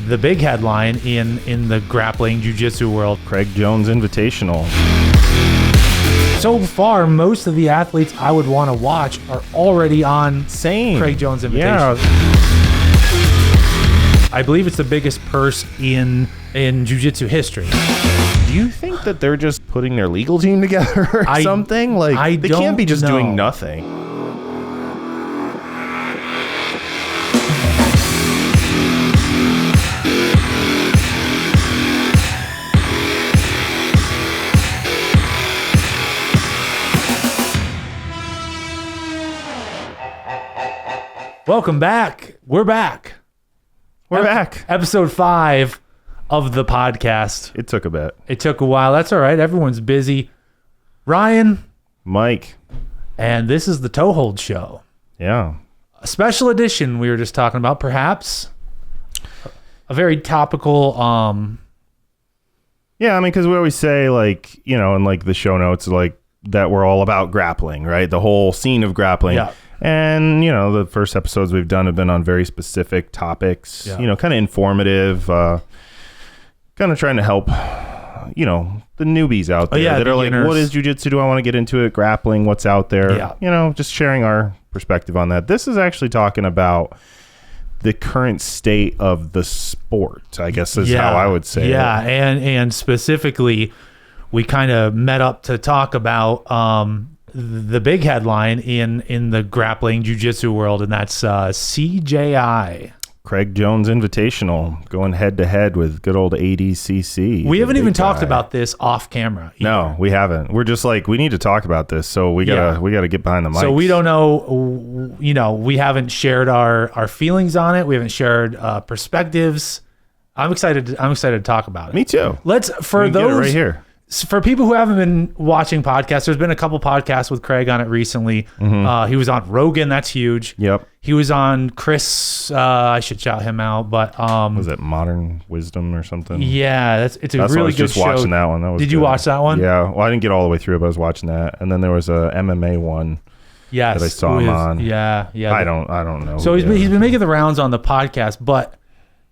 the big headline in the grappling jiu-jitsu world. Craig Jones Invitational. So far, most of the athletes I would want to watch are already on Craig Jones Invitational. Yeah. I believe it's the biggest purse in jiu-jitsu history. Do you think that they're just putting their legal team together or something? Like, they can't be just doing nothing. Welcome back. We're back. We're back. Episode 5 of the podcast. It took a bit. It took a while. That's all right. Everyone's busy. Ryan. Mike. And this is the Toehold Show. Yeah. A special edition we were just talking about, perhaps. A very topical... Yeah, I mean, because we always say, like, you know, in like the show notes, like that we're all about grappling, right? The whole scene of grappling. Yeah. And, you know, the first episodes we've done have been on very specific topics, you know, kind of informative, kind of trying to help, you know, the newbies out there that are like, what is jiu-jitsu? Do I want to get into it? Grappling, what's out there? Yeah. You know, just sharing our perspective on that. This is actually talking about the current state of the sport, I guess is how I would say it. Yeah, and specifically, we kind of met up to talk about the big headline in the grappling jiu-jitsu world, and that's CJI. Craig Jones Invitational, going head to head with good old ADCC. We haven't even talked about this off camera either. No, we haven't. We're just like, we need to talk about this, so we gotta get behind the mic. So we don't know, you know, we haven't shared our feelings on it. We haven't shared perspectives. I'm excited to talk about it. Me too. Let's for we can those get it right here. For people who haven't been watching podcasts, there's been a couple podcasts with Craig on it recently. Mm-hmm. He was on Rogan. That's huge. Yep. He was on Chris. I should shout him out, but was it Modern Wisdom or something? Yeah, it's a really good show. I was just watching that one. That was Did you watch that one? Yeah. Well, I didn't get all the way through, but I was watching that, and then there was a MMA one. Yes, that I saw him on. Yeah. I don't know. So he's been making the rounds on the podcast, but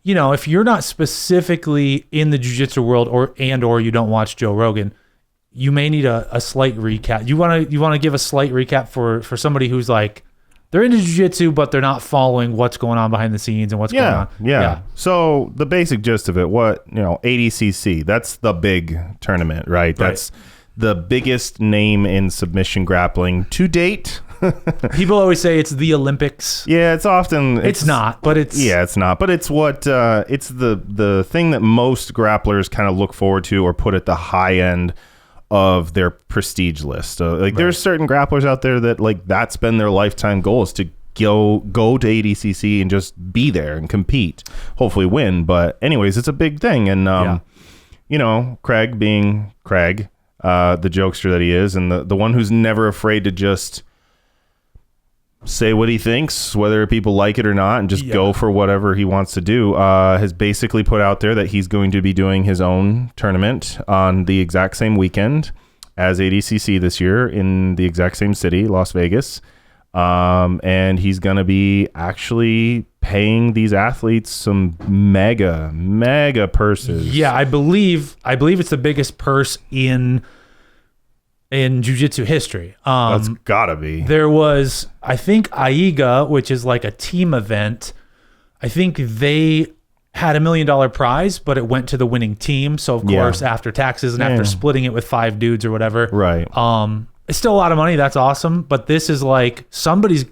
you know, if you're not specifically in the jiu-jitsu world or you don't watch Joe Rogan, you may need a slight recap. You want to give a slight recap for somebody who's like, they're into jiu-jitsu, but they're not following what's going on behind the scenes and what's going on. Yeah. So the basic gist of it, ADCC, that's the big tournament, right? That's the biggest name in submission grappling to date. People always say it's the Olympics. Yeah, it's often... It's not, but it's... Yeah, it's not. But it's what... it's the thing that most grapplers kind of look forward to or put at the high end of their prestige list. There's certain grapplers out there that that's been their lifetime goal, is to go to ADCC and just be there and compete, hopefully win. But anyways, it's a big thing. And you know, Craig being Craig, the jokester that he is, and the one who's never afraid to just say what he thinks, whether people like it or not, and just go for whatever he wants to do, has basically put out there that he's going to be doing his own tournament on the exact same weekend as ADCC this year in the exact same city, Las Vegas. And he's going to be actually paying these athletes some mega purses. Yeah, I believe it's the biggest purse in jiu-jitsu history. That's gotta be. There was, I think, AIGA, which is like a team event. I think they had $1 million prize, but it went to the winning team. So of course, after taxes and after splitting it with 5 dudes or whatever, right? It's still a lot of money. That's awesome. But this is like somebody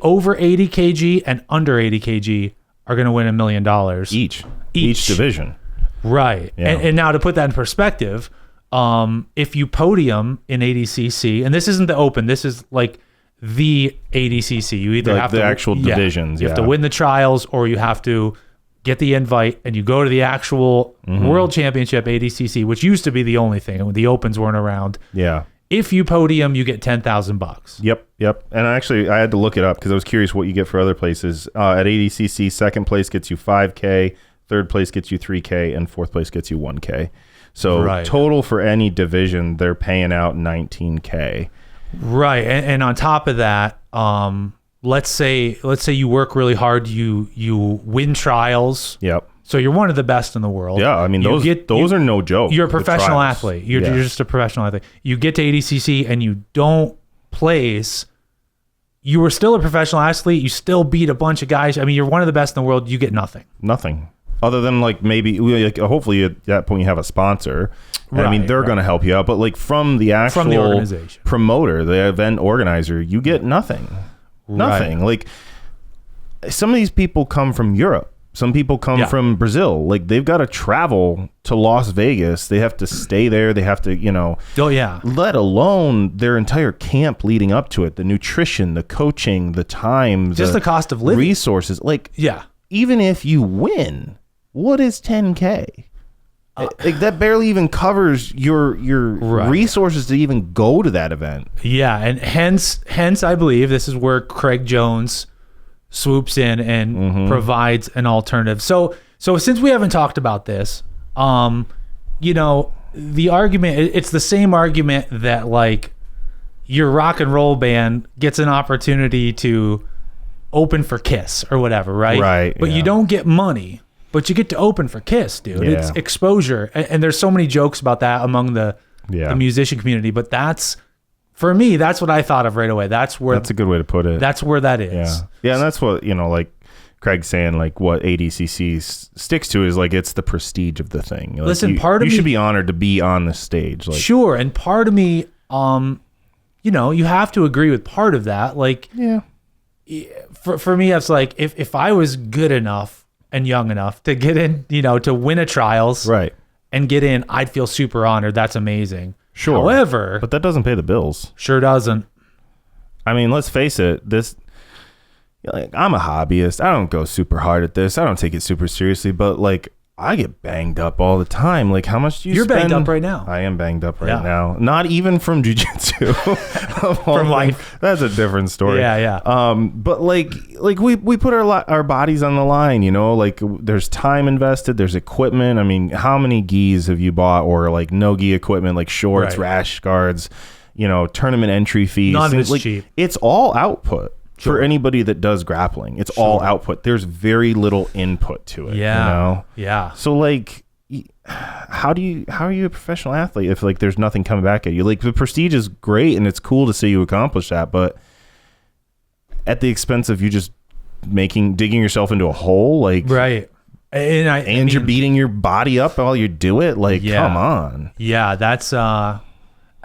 over 80 kg and under 80 kg are going to win $1 million each division. Right. Yeah. And now to put that in perspective, if you podium in ADCC, and this isn't the open, this is like the ADCC. You either have the to actual divisions. You have to win the trials, or you have to get the invite and you go to the actual World Championship ADCC, which used to be the only thing when the opens weren't around. Yeah. If you podium, you get $10,000. Yep. And actually, I had to look it up because I was curious what you get for other places. At ADCC, second place gets you $5K, third place gets you $3K, and fourth place gets you $1K. So total for any division, they're paying out $19K. Right. And on top of that, let's say you work really hard, you win trials. Yep. So you're one of the best in the world. Yeah, I mean, those are no joke. You're a professional athlete. You're just a professional athlete. You get to ADCC and you don't place. You were still a professional athlete. You still beat a bunch of guys. I mean, you're one of the best in the world. You get nothing. Nothing. Other than like maybe, like, hopefully at that point you have a sponsor. And I mean, they're going to help you out. But like from the actual organization, promoter, the event organizer, you get nothing. Nothing. Like some of these people come from Europe. Some people come from Brazil. Like they've got to travel to Las Vegas. They have to stay there. They have to, let alone their entire camp leading up to it. The nutrition, the coaching, the time, just the cost of living, resources. Like, even if you win, what is 10K? Like that barely even covers your resources to even go to that event. Yeah. And hence I believe this is where Craig Jones swoops in and provides an alternative. So since we haven't talked about this, the argument, it's the same argument that like your rock and roll band gets an opportunity to open for Kiss or whatever, right? Right. But you don't get money, but you get to open for Kiss, dude. Yeah. It's exposure. And there's so many jokes about that among the musician community, but for me, that's what I thought of right away. That's a good way to put it. That's where that is. Yeah, and that's what, like Craig's saying, like what ADCC sticks to is like it's the prestige of the thing. Like, listen, part of me, you should be honored to be on the stage. Like, sure, and part of me, you have to agree with part of that. Like, for me, it's like if I was good enough and young enough to get in, to win a trials, right, and get in, I'd feel super honored. That's amazing. Sure. However, but that doesn't pay the bills. Sure doesn't. I mean, let's face it. I'm a hobbyist. I don't go super hard at this. I don't take it super seriously. But like, I get banged up all the time. Like, how much do you spend? You're banged up right now. I am banged up right now. Not even from jiu-jitsu. From life. That's a different story. Yeah. But like we put our bodies on the line, like there's time invested, there's equipment. I mean, how many gis have you bought or like no gi equipment, like shorts, rash guards, tournament entry fees. None of it's cheap. It's all output. Sure. For anybody that does grappling, it's all output. There's very little input to it. Yeah. So like, how are you a professional athlete if like there's nothing coming back at you? Like the prestige is great and it's cool to see you accomplish that, but at the expense of you just digging yourself into a hole, like right. And you're beating your body up while you do it. Like, come on. Yeah, that's.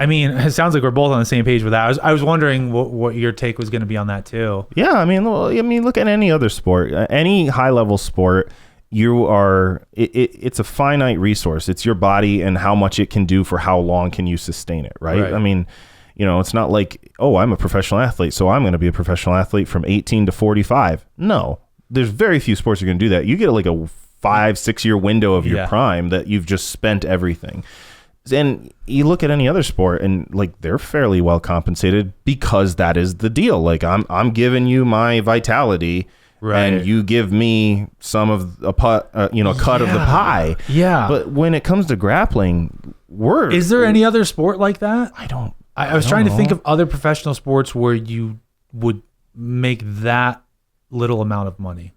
It sounds like we're both on the same page with that. I was wondering what your take was going to be on that too. Yeah, look at any other sport, any high level sport. It's a finite resource. It's your body and how much it can do for how long can you sustain it, right? I mean, it's not like, oh, I'm a professional athlete, so I'm going to be a professional athlete from 18 to 45. No, there's very few sports you're going to do that. You get like a 5-6 year window of your prime that you've just spent everything. And you look at any other sport and like they're fairly well compensated because that is the deal. Like I'm giving you my vitality, and you give me some of a cut of the pie. Yeah. But when it comes to grappling, is there any other sport like that? I was trying to think of other professional sports where you would make that little amount of money.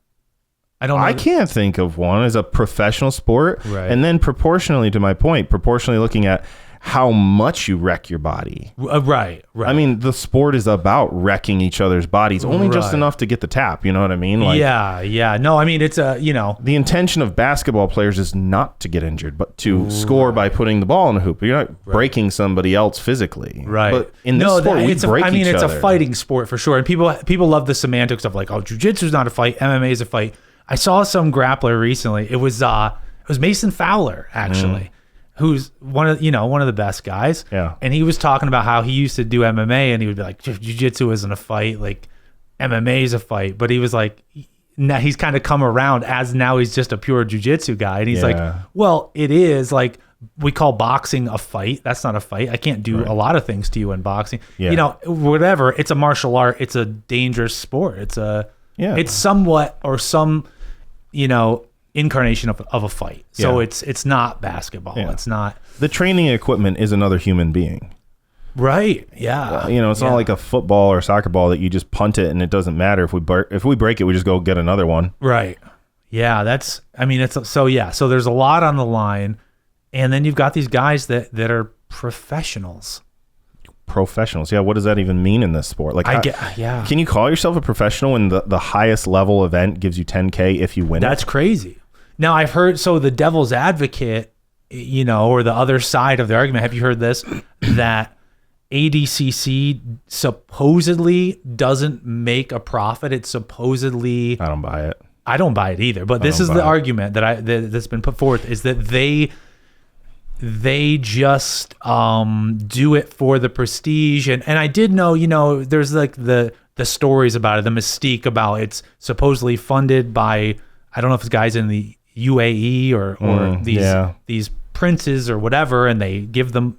I can't think of one as a professional sport. Right. And then proportionally to my point, looking at how much you wreck your body. Right. I mean, the sport is about wrecking each other's bodies, only just enough to get the tap. You know what I mean? Like, yeah. No, I mean, it's the intention of basketball players is not to get injured, but to score by putting the ball in the hoop. You're not breaking somebody else physically. Right. But in this sport, we break each other. It's a fighting sport for sure. And people love the semantics of like, oh, jiu-jitsu is not a fight. MMA is a fight. I saw some grappler recently. It was Mason Fowler actually, who's one of the best guys. Yeah. And he was talking about how he used to do MMA and he would be like, jiu-jitsu isn't a fight, like MMA is a fight. But he was like, now he's kind of come around as now he's just a pure jiu-jitsu guy. And he's like, well, it is like we call boxing a fight. That's not a fight. I can't do a lot of things to you in boxing. Yeah. Whatever. It's a martial art. It's a dangerous sport. It's somewhat or some, incarnation of a fight. So it's not basketball. Yeah. It's not. The training equipment is another human being. Right. Yeah. It's not like a football or soccer ball that you just punt it and it doesn't matter. If we break it, we just go get another one. Right. Yeah. So there's a lot on the line. And then you've got these guys that are professionals. Professionals. Yeah. What does that even mean in this sport? Like, can you call yourself a professional when the highest level event gives you 10K if you win That's crazy. Now I've heard, so the devil's advocate, or the other side of the argument, have you heard this? That ADCC supposedly doesn't make a profit. It's supposedly... I don't buy it. I don't buy it either. But this is the argument that's been put forth, is that they just do it for the prestige. And I did know, there's like the stories about it, the mystique about it's supposedly funded by, I don't know if it's guys in the UAE or these princes or whatever, and they give them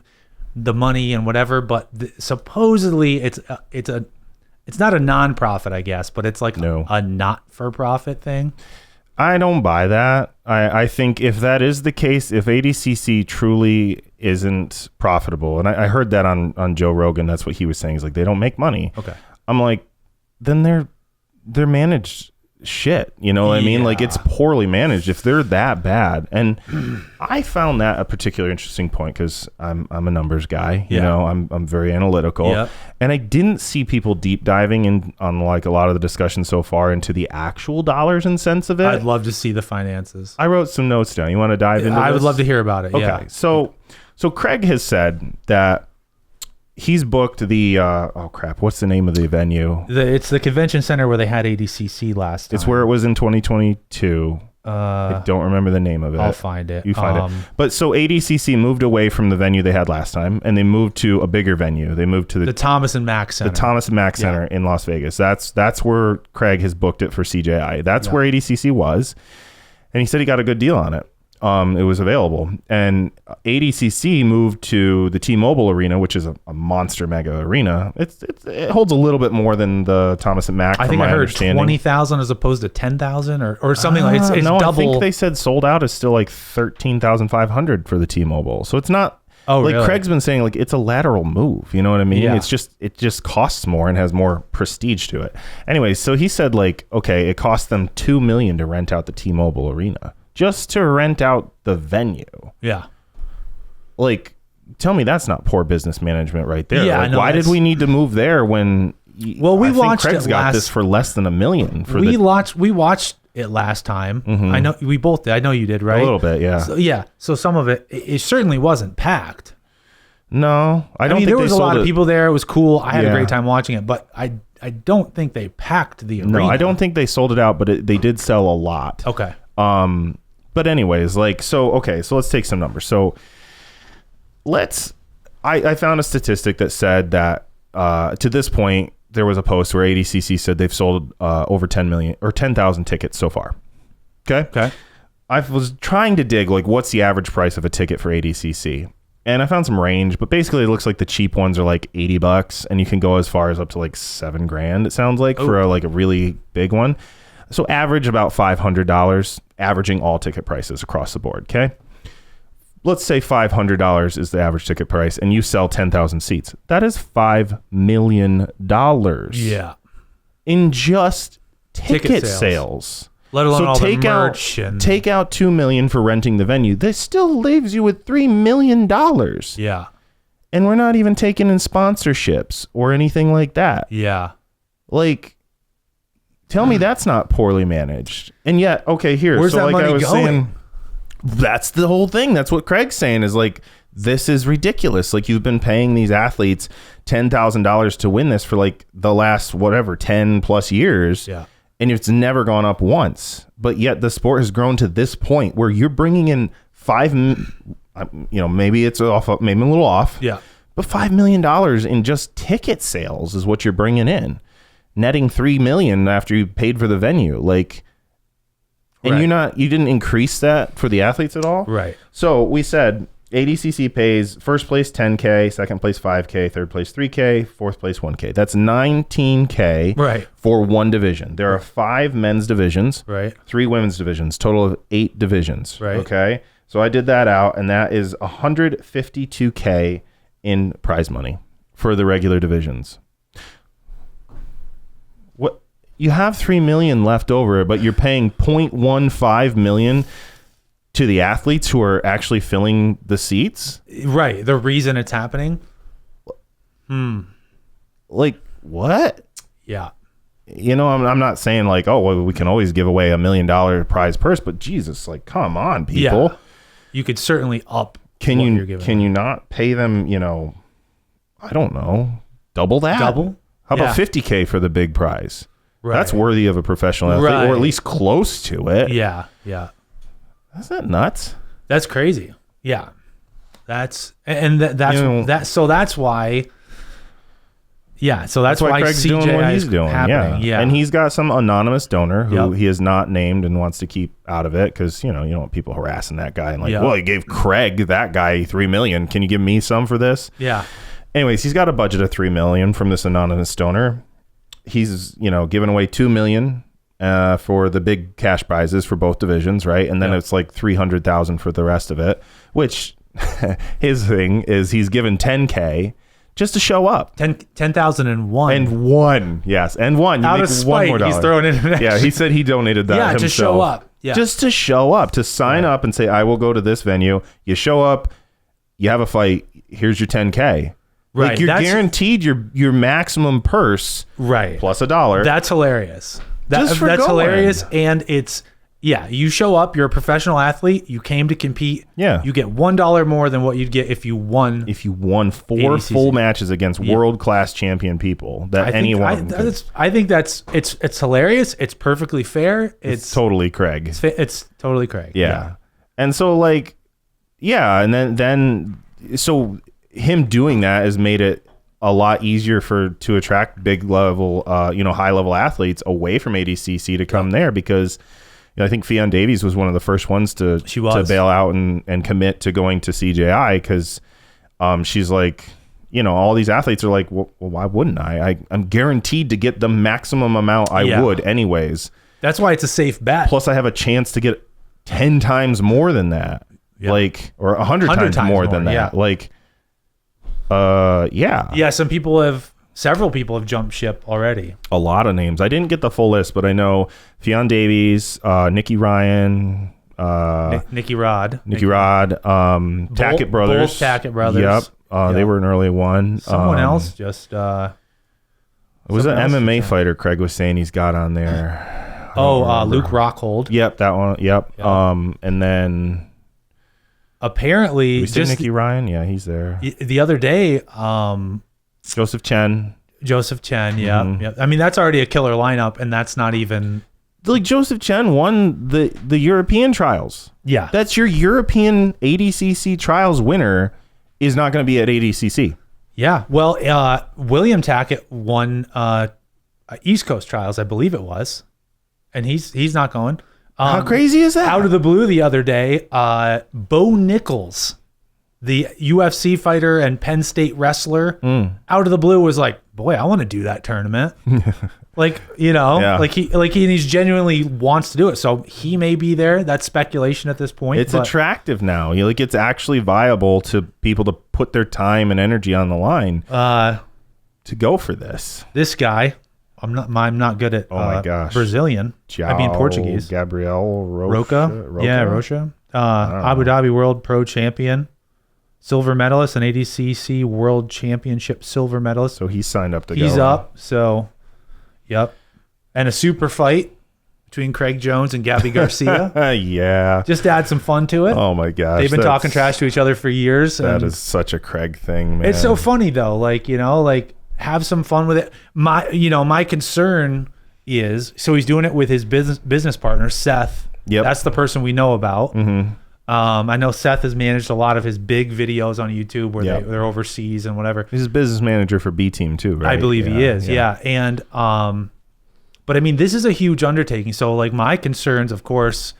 the money and whatever. But supposedly it's not a non-profit, I guess, but it's like a not-for-profit thing. I don't buy that. I think if that is the case, if ADCC truly isn't profitable, and I heard that on Joe Rogan, that's what he was saying. He's like, they don't make money. Okay. I'm like, then they're managed shit. You know what I mean? Like, it's poorly managed if they're that bad. And I found that a particularly interesting point because I'm a numbers guy. I'm very analytical. Yep. And I didn't see people deep diving on like a lot of the discussion so far into the actual dollars and cents of it. I'd love to see the finances. I wrote some notes down. You want to dive into this? I would love to hear about it. Okay. Yeah. So Craig has said that he's booked the what's the name of the venue? It's the convention center where they had ADCC last time. It's where it was in 2022. I don't remember the name of it. I'll find it. You find it. But so ADCC moved away from the venue they had last time, and they moved to a bigger venue. They moved to the Thomas and Mack Center. The Thomas and Mack Center in Las Vegas. That's where Craig has booked it for CJI. That's where ADCC was, and he said he got a good deal on it. It was available, and ADCC moved to the T-Mobile Arena, which is a monster mega arena. It holds a little bit more than the Thomas and Mack. I think I heard 20,000 as opposed to 10,000 or something like. It's no, double. I think they said sold out is still like 13,500 for the T-Mobile. So it's not. Oh, like really? Craig's been saying, like it's a lateral move. You know what I mean? Yeah. It just costs more and has more prestige to it. Anyway, so he said like, okay, it cost them $2 million to rent out the T-Mobile Arena. Just to rent out the venue. Yeah. Like, tell me that's not poor business management right there. Yeah, like, no, why did we need to move there when we I think watched Craig's got this for less than $1 million for we watched it last time. I know we both did. I know you did, right? A little bit, yeah. So some of it certainly wasn't packed. No, I don't think there was a lot of people there. It was cool. I had a Yeah. great time watching it, but I don't think they packed the arena. No, I don't think they sold it out, but they did sell a lot. Okay. But anyways, so let's take some numbers. So I found a statistic that said that to this point, there was a post where ADCC said they've sold over 10 million or 10,000 tickets so far. Okay. I was trying to dig like what's the average price of a ticket for ADCC, and I found some range, but basically it looks like the cheap ones are like $80, and you can go as far as up to like $7,000. It sounds like for a really big one. So average about $500, averaging all ticket prices across the board. Okay. Let's say $500 is the average ticket price and you sell 10,000 seats. That is $5 million. Yeah. In just ticket sales. Let alone all the take merch. Take out $2 million for renting the venue. This still leaves you with $3 million. Yeah. And we're not even taking in sponsorships or anything like that. Yeah. Like, tell me that's not poorly managed. And yet, okay, here. Where's that money going? Saying, that's the whole thing. That's what Craig's saying is like, this is ridiculous. Like, you've been paying these athletes $10,000 to win this for like the last, 10 plus years. Yeah. And it's never gone up once. But yet the sport has grown to this point where you're bringing in maybe it's off, maybe a little off. Yeah. But $5 million in just ticket sales is what you're bringing in. Netting $3 million after you paid for the venue, and you didn't increase that for the athletes at all, right? So we said ADCC pays first place $10K, second place $5K, third place $3K, fourth place $1K. That's $19K, right, for one division. There are 5 men's divisions, right, 3 women's divisions, total of 8 divisions, right? Okay, so I did that out, and that is $152K in prize money. for the regular divisions. What, you have $3 million left over, but you're paying $0.15 million to the athletes who are actually filling the seats? Right. The reason it's happening. Like, what? Yeah. You know, I'm not saying like, oh, well, we can always give away $1 million prize purse, but Jesus, like, come on, people. Yeah. You could certainly up. Can you not pay them, you know, I don't know, double that? Double? How about $50K for the big prize? Right. That's worthy of a professional athlete, Right. or at least close to it. Yeah. Yeah. Isn't that nuts? That's crazy. Yeah. That's so that's why. Yeah, so that's why Craig's CJI doing what he's is doing. happening. Yeah. And he's got some anonymous donor who he has not named and wants to keep out of it because, you know, you don't want people harassing that guy and like, well, he gave Craig, that guy, $3 million. Can you give me some for this? Yeah. Anyways, he's got a budget of $3 million from this anonymous donor. He's, you know, giving away $2 million for the big cash prizes for both divisions, right? And then it's like $300,000 for the rest of it, which his thing is he's given $10K just to show up. 10,001. And one. Yes. And one. You Out make of spite, $1 more. he's throwing in an extra. Yeah, he said he donated that himself. Just show up. Yeah. Just to show up, to sign up and say, I will go to this venue. You show up, you have a fight, here's your 10K. Right. Like, you're guaranteed your maximum purse plus $1. That's hilarious. Just for that's going. hilarious. And it's, you show up, you're a professional athlete, you came to compete. Yeah. You get $1 more than what you'd get if you won. If you won 4 ADCC. full matches against world-class champion people that anyone I think that's it's hilarious. It's perfectly fair. It's totally Craig. It's totally Craig. Yeah. And so like, and then so him doing that has made it a lot easier to attract big level, high level athletes away from ADCC to come there because, you know, I think Fionn Davies was one of the first ones to bail out and commit to going to CJI because she's like, you know, all these athletes are like, well, why wouldn't I? I'm guaranteed to get the maximum amount I would anyways. That's why it's a safe bet. Plus I have a chance to get 10 times more than that. Like, or 100 times more than that. Yeah. Like, several people have jumped ship already. A lot of names. I didn't get the full list, but I know Fionn Davies, Nikki Ryan, Nicky Rod, Tackett Brothers. Both Tackett Brothers. Yep. They were an early one. Someone else just... it was an MMA fighter Craig was saying he's got on there. Luke Rockhold. Yep, that one. Yep. And then... Apparently... Nicky Ryan? Yeah, he's there. The other day... Joseph Chen. Yeah. Mm-hmm. Yep. I mean, that's already a killer lineup, and that's not even... Like, Joseph Chen won the European trials. Yeah. That's your European ADCC trials winner is not going to be at ADCC. Yeah. Well, William Tackett won East Coast trials, I believe it was, and he's not going. How crazy is that? Out of the blue the other day, Bo Nichols, the UFC fighter and Penn State wrestler, out of the blue was like, boy, I want to do that tournament. Like, you know, he's genuinely wants to do it. So he may be there. That's speculation at this point. It's attractive now. It's actually viable to people to put their time and energy on the line to go for this. This guy, I'm not good at Brazilian. Portuguese. Gabriel Roca. Yeah, Rocha. Abu Dhabi World Pro Champion. Silver medalist and ADCC World Championship silver medalist. So he's signed up to go. He's up. So, yep. And a super fight between Craig Jones and Gabby Garcia. Yeah. Just to add some fun to it. Oh my gosh. They've been talking trash to each other for years. That is such a Craig thing, man. It's so funny though. Like, have some fun with it. My concern is, so he's doing it with his business partner, Seth. Yep. That's the person we know about. Mm-hmm. I know Seth has managed a lot of his big videos on YouTube where they're overseas and whatever. He's a business manager for B Team too, right? I believe he is. Yeah. And, but I mean, this is a huge undertaking. So like my concerns, of course,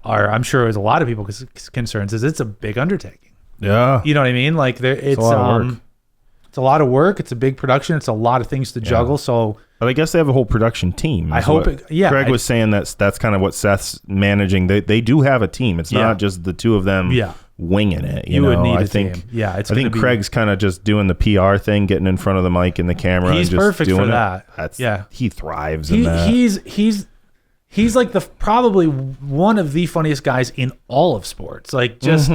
are, I'm sure there's a lot of people's concerns, is it's a big undertaking. Yeah. You know what I mean? Like it's a lot of work. It's a lot of work. It's a big production. It's a lot of things to juggle. So, but I guess they have a whole production team. I hope. Craig was saying that's kind of what Seth's managing. They do have a team. It's not just the two of them winging it. You would know, need I a think, team. Yeah, I think Craig's kind of just doing the PR thing, getting in front of the mic and the camera. He's and just perfect doing for that. He thrives in that. He's like probably one of the funniest guys in all of sports. Like just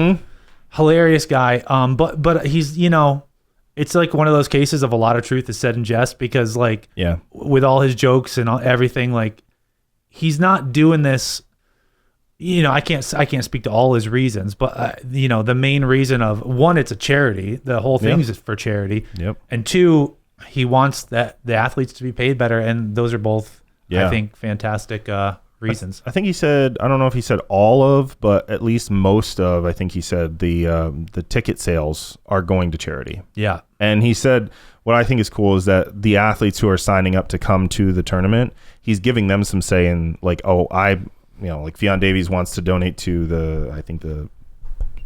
hilarious guy. But he's, you know, it's like one of those cases of a lot of truth is said in jest, because like with all his jokes and everything, like he's not doing this. You know, I can't speak to all his reasons, but you know, the main reason of one, it's a charity. The whole thing is for charity. Yep. And two, he wants that the athletes to be paid better, and those are both, I think, fantastic reasons. I think he said, I don't know if he said all of, but at least most of, I think he said the ticket sales are going to charity. Yeah. And he said, what I think is cool is that the athletes who are signing up to come to the tournament, he's giving them some say in like, like Fionn Davies wants to donate to the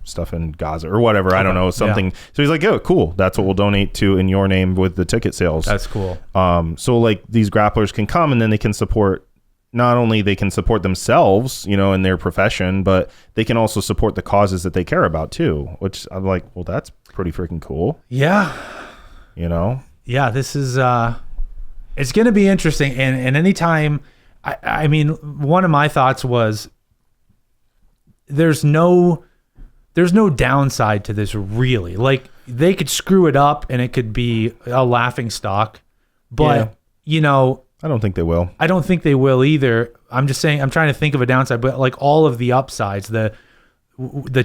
stuff in Gaza or whatever. I don't know, something. Yeah. So he's like, oh, cool. That's what we'll donate to in your name with the ticket sales. That's cool. So like these grapplers can come, and then they can support, not only they can support themselves, you know, in their profession, but they can also support the causes that they care about too, which I'm like, well, that's pretty freaking cool. Yeah. You know? Yeah, this is, it's going to be interesting. And anytime, I mean, one of my thoughts was there's no downside to this really. Like they could screw it up and it could be a laughing stock, but you know, I don't think they will. I don't think they will either. I'm just saying, I'm trying to think of a downside, but like all of the upsides, the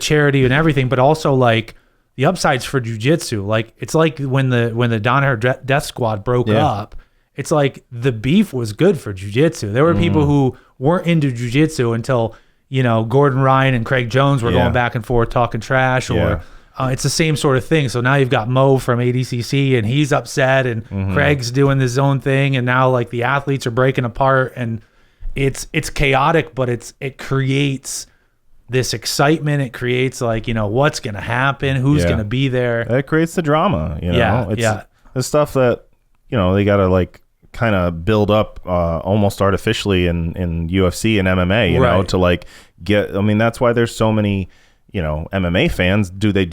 charity and everything, but also like the upsides for jiu-jitsu. Like it's like when the Danaher Death Squad broke up, it's like the beef was good for jiu-jitsu. There were people who weren't into jiu-jitsu until, you know, Gordon Ryan and Craig Jones were going back and forth talking trash, or it's the same sort of thing. So now you've got Mo from ADCC and he's upset, and Craig's doing his own thing, and now like the athletes are breaking apart, and it's chaotic, but it creates this excitement. It creates like, you know, what's going to happen, who's going to be there. It creates the drama, you know. It's the stuff that, you know, they got to like kind of build up almost artificially in UFC and MMA, you know, to like get, I mean, that's why there's so many, you know, MMA fans. Do they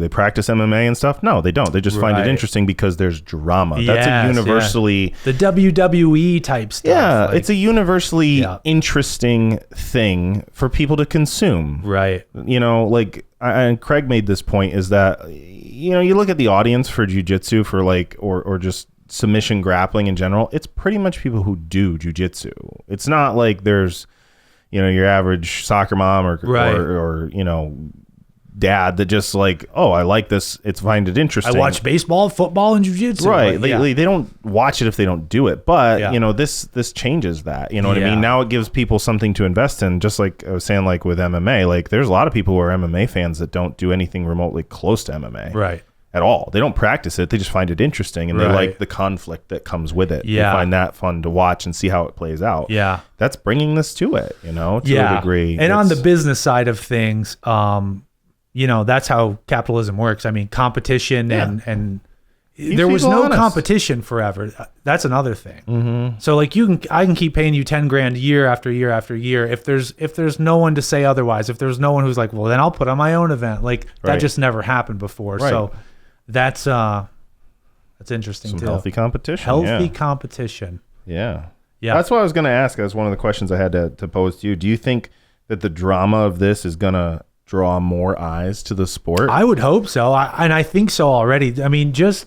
practice MMA and stuff? No, they don't. They just find it interesting because there's drama. That's a universally the WWE type stuff. Yeah, like, it's a universally interesting thing for people to consume. Right. You know, like, and Craig made this point, is that, you know, you look at the audience for jiu-jitsu, for like, or just submission grappling in general, it's pretty much people who do jiu-jitsu. It's not like there's, you know, your average soccer mom or you know, dad that just like, oh, I like this, find it interesting. I watch baseball, football, and jiu-jitsu. Right. They don't watch it if they don't do it. But you know, this changes that. You know what I mean? Now it gives people something to invest in. Just like I was saying, like with MMA, like there's a lot of people who are MMA fans that don't do anything remotely close to MMA. Right. At all. They don't practice it. They just find it interesting, and they like the conflict that comes with it. Yeah. They find that fun to watch and see how it plays out. Yeah. That's bringing this to it, you know, to a degree. And on the business side of things, you know, that's how capitalism works. I mean, competition and there was no competition forever. That's another thing. Mm-hmm. So like I can keep paying you $10,000 year after year after year. If there's no one to say otherwise, if there's no one who's like, well, then I'll put on my own event. Like that just never happened before. Right. So that's interesting. Some too. Healthy competition. Healthy competition. Yeah. Yeah. That's what I was going to ask. That's one of the questions I had to pose to you. Do you think that the drama of this is going to draw more eyes to the sport? I would hope so. And I think so already. I mean, just,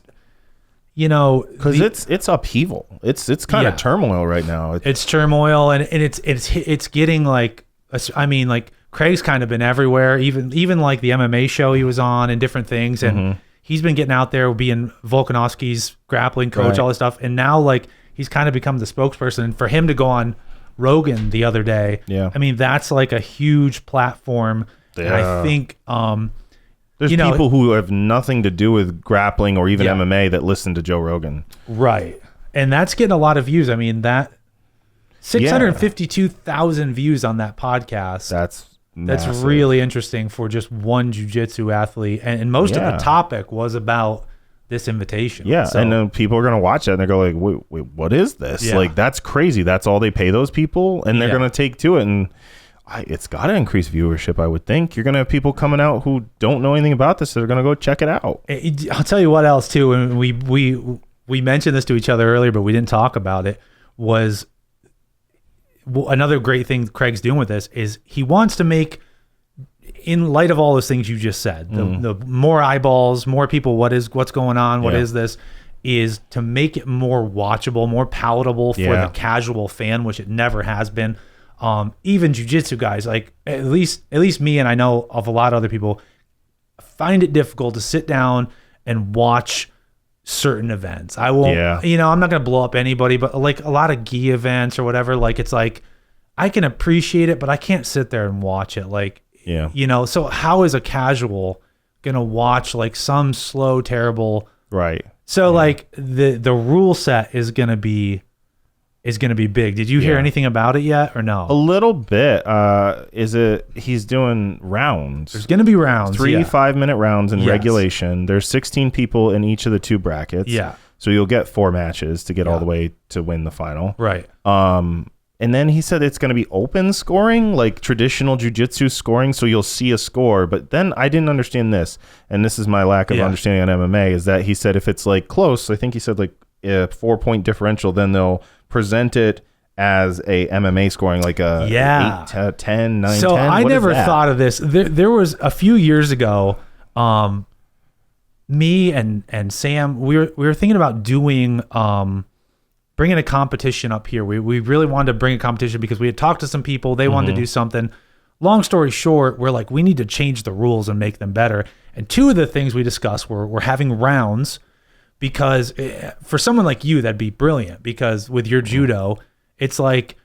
you know, because it's upheaval. It's kind of turmoil right now. It's turmoil, and it's getting like, I mean, like Craig's kind of been everywhere, even like the MMA show he was on and different things. And he's been getting out there, being Volkanovski's grappling coach, all this stuff. And now like he's kind of become the spokesperson. And for him to go on Rogan the other day, I mean, that's like a huge platform. And I think there's people who have nothing to do with grappling or even MMA that listen to Joe Rogan. Right. And that's getting a lot of views. I mean, that 652,000 views on that podcast. That's really interesting for just one jiu-jitsu athlete. And most of the topic was about this invitation. Yeah. So, and then people are going to watch it and they go like, wait, what is this? Yeah. Like, that's crazy. That's all they pay those people. And they're going to take to it. And It's got to increase viewership, I would think. You're going to have people coming out who don't know anything about this that are going to go check it out. I'll tell you what else too, and we mentioned this to each other earlier, but we didn't talk about it, was another great thing Craig's doing with this is he wants to make, in light of all those things you just said, the more eyeballs, more people, what's going on, what is this, is to make it more watchable, more palatable for the casual fan, which it never has been. Even jiu-jitsu guys, like at least me, and I know of a lot of other people, find it difficult to sit down and watch certain events. I won't, I'm not going to blow up anybody, but like a lot of gi events or whatever, like it's like I can appreciate it, but I can't sit there and watch it. Like, so how is a casual going to watch like some slow, terrible, right? So like the rule set is going to be big. Did you hear anything about it yet or no? A little bit. He's doing rounds. There's going to be rounds. 3 5-minute rounds in regulation. There's 16 people in each of the 2 brackets. Yeah. So you'll get 4 matches to get all the way to win the final. Right. And then he said it's going to be open scoring, like traditional jiu-jitsu scoring. So you'll see a score. But then I didn't understand this. And this is my lack of understanding on MMA, is that he said if it's like close, I think he said like a 4-point differential, then they'll present it as a MMA scoring, like a 8 10 9 so 10. I never thought of this. There was a few years ago, me and Sam, we were thinking about doing bringing a competition up here. We really wanted to bring a competition because we had talked to some people. They wanted to do something. Long story short, we're like, we need to change the rules and make them better. And 2 of the things we discussed were having rounds. Because for someone like you, that'd be brilliant. Because with your judo, it's like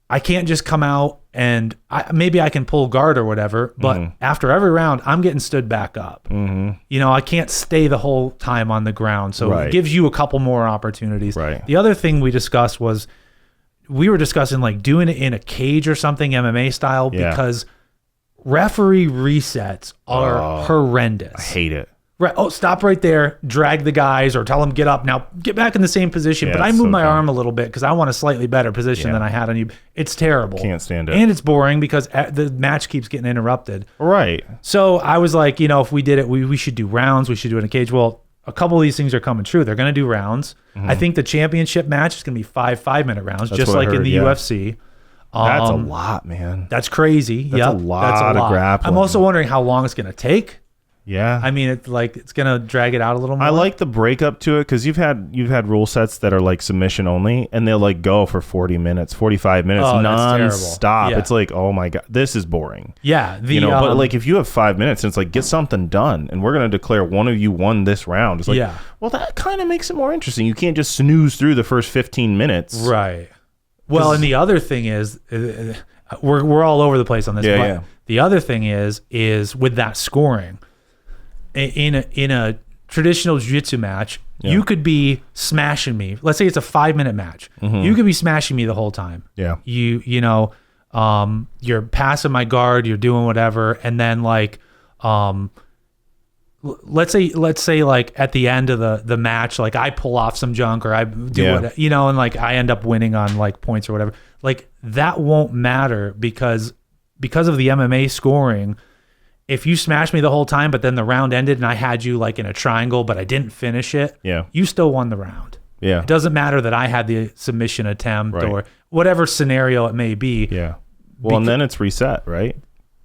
I can't just come out and maybe I can pull guard or whatever. But after every round, I'm getting stood back up. I can't stay the whole time on the ground. So it gives you a couple more opportunities. Right. The other thing we discussed was we were discussing like doing it in a cage or something, MMA style, because referee resets are horrendous. I hate it. Right. Oh, stop right there. Drag the guys or tell them get up. Now get back in the same position. But I move my arm a little bit because I want a slightly better position than I had on you. It's terrible. Can't stand it. And it's boring because the match keeps getting interrupted. Right. So I was like, if we did it, we should do rounds. We should do it in a cage. Well, a couple of these things are coming true. They're going to do rounds. I think the championship match is going to be 5 5-minute rounds, just like in the UFC. That's a lot, man. That's crazy. That's a lot of grappling. I'm also wondering how long it's going to take. Yeah, I mean, it's gonna drag it out a little more. I like the breakup to it because you've had rule sets that are like submission only, and they'll like go for 40 minutes, 45 minutes, non-stop. It's like, oh my god, this is boring. Yeah, but like if you have 5 minutes, and it's like get something done, and we're gonna declare one of you won this round. It's like, well, that kind of makes it more interesting. You can't just snooze through the first 15 minutes, right? Well, and the other thing is, we're all over the place on this. But the other thing is with that scoring. In a traditional jiu-jitsu match, you could be smashing me. Let's say it's a 5-minute match. You could be smashing me the whole time. Yeah. You're passing my guard, you're doing whatever, and then like let's say like at the end of the match, like I pull off some junk or I do what and like I end up winning on like points or whatever. Like that won't matter because of the MMA scoring. If you smashed me the whole time, but then the round ended and I had you like in a triangle, but I didn't finish it, you still won the round. Yeah. It doesn't matter that I had the submission attempt or whatever scenario it may be. Yeah. Well, and then it's reset, right?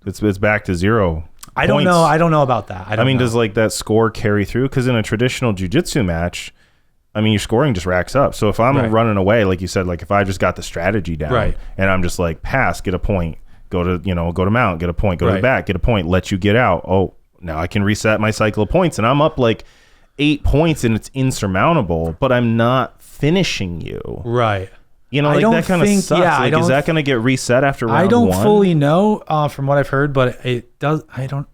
It's back to 0 I don't know. I don't know about that. I mean, does like that score carry through? Because in a traditional jiu-jitsu match, I mean, your scoring just racks up. So if I'm running away, like you said, like if I just got the strategy down and I'm just like pass, get a point. Go to mount, get a point, go to the back, get a point, let you get out. Oh, now I can reset my cycle of points and I'm up like 8 points and it's insurmountable, but I'm not finishing you. Right. Like that kind of sucks. Like, is that going to get reset after round 1? I don't fully know from what I've heard, but it does. Because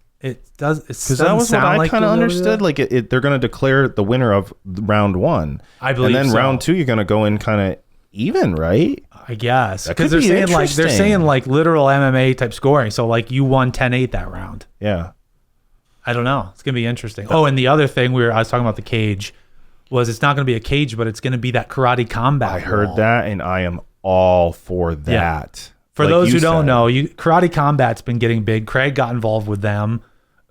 that was what I kind of understood. Like they're going to declare the winner of round 1. I believe and then round 2, you're going to go in kind of even, right? I guess because they're saying like literal MMA type scoring. So like you won 10-8 that round. Yeah, I don't know. It's gonna be interesting. Oh, and the other thing I was talking about the cage was it's not gonna be a cage, but it's gonna be that karate combat. I heard that, and I am all for that. Yeah. For those who don't know, Karate Combat's been getting big. Craig got involved with them.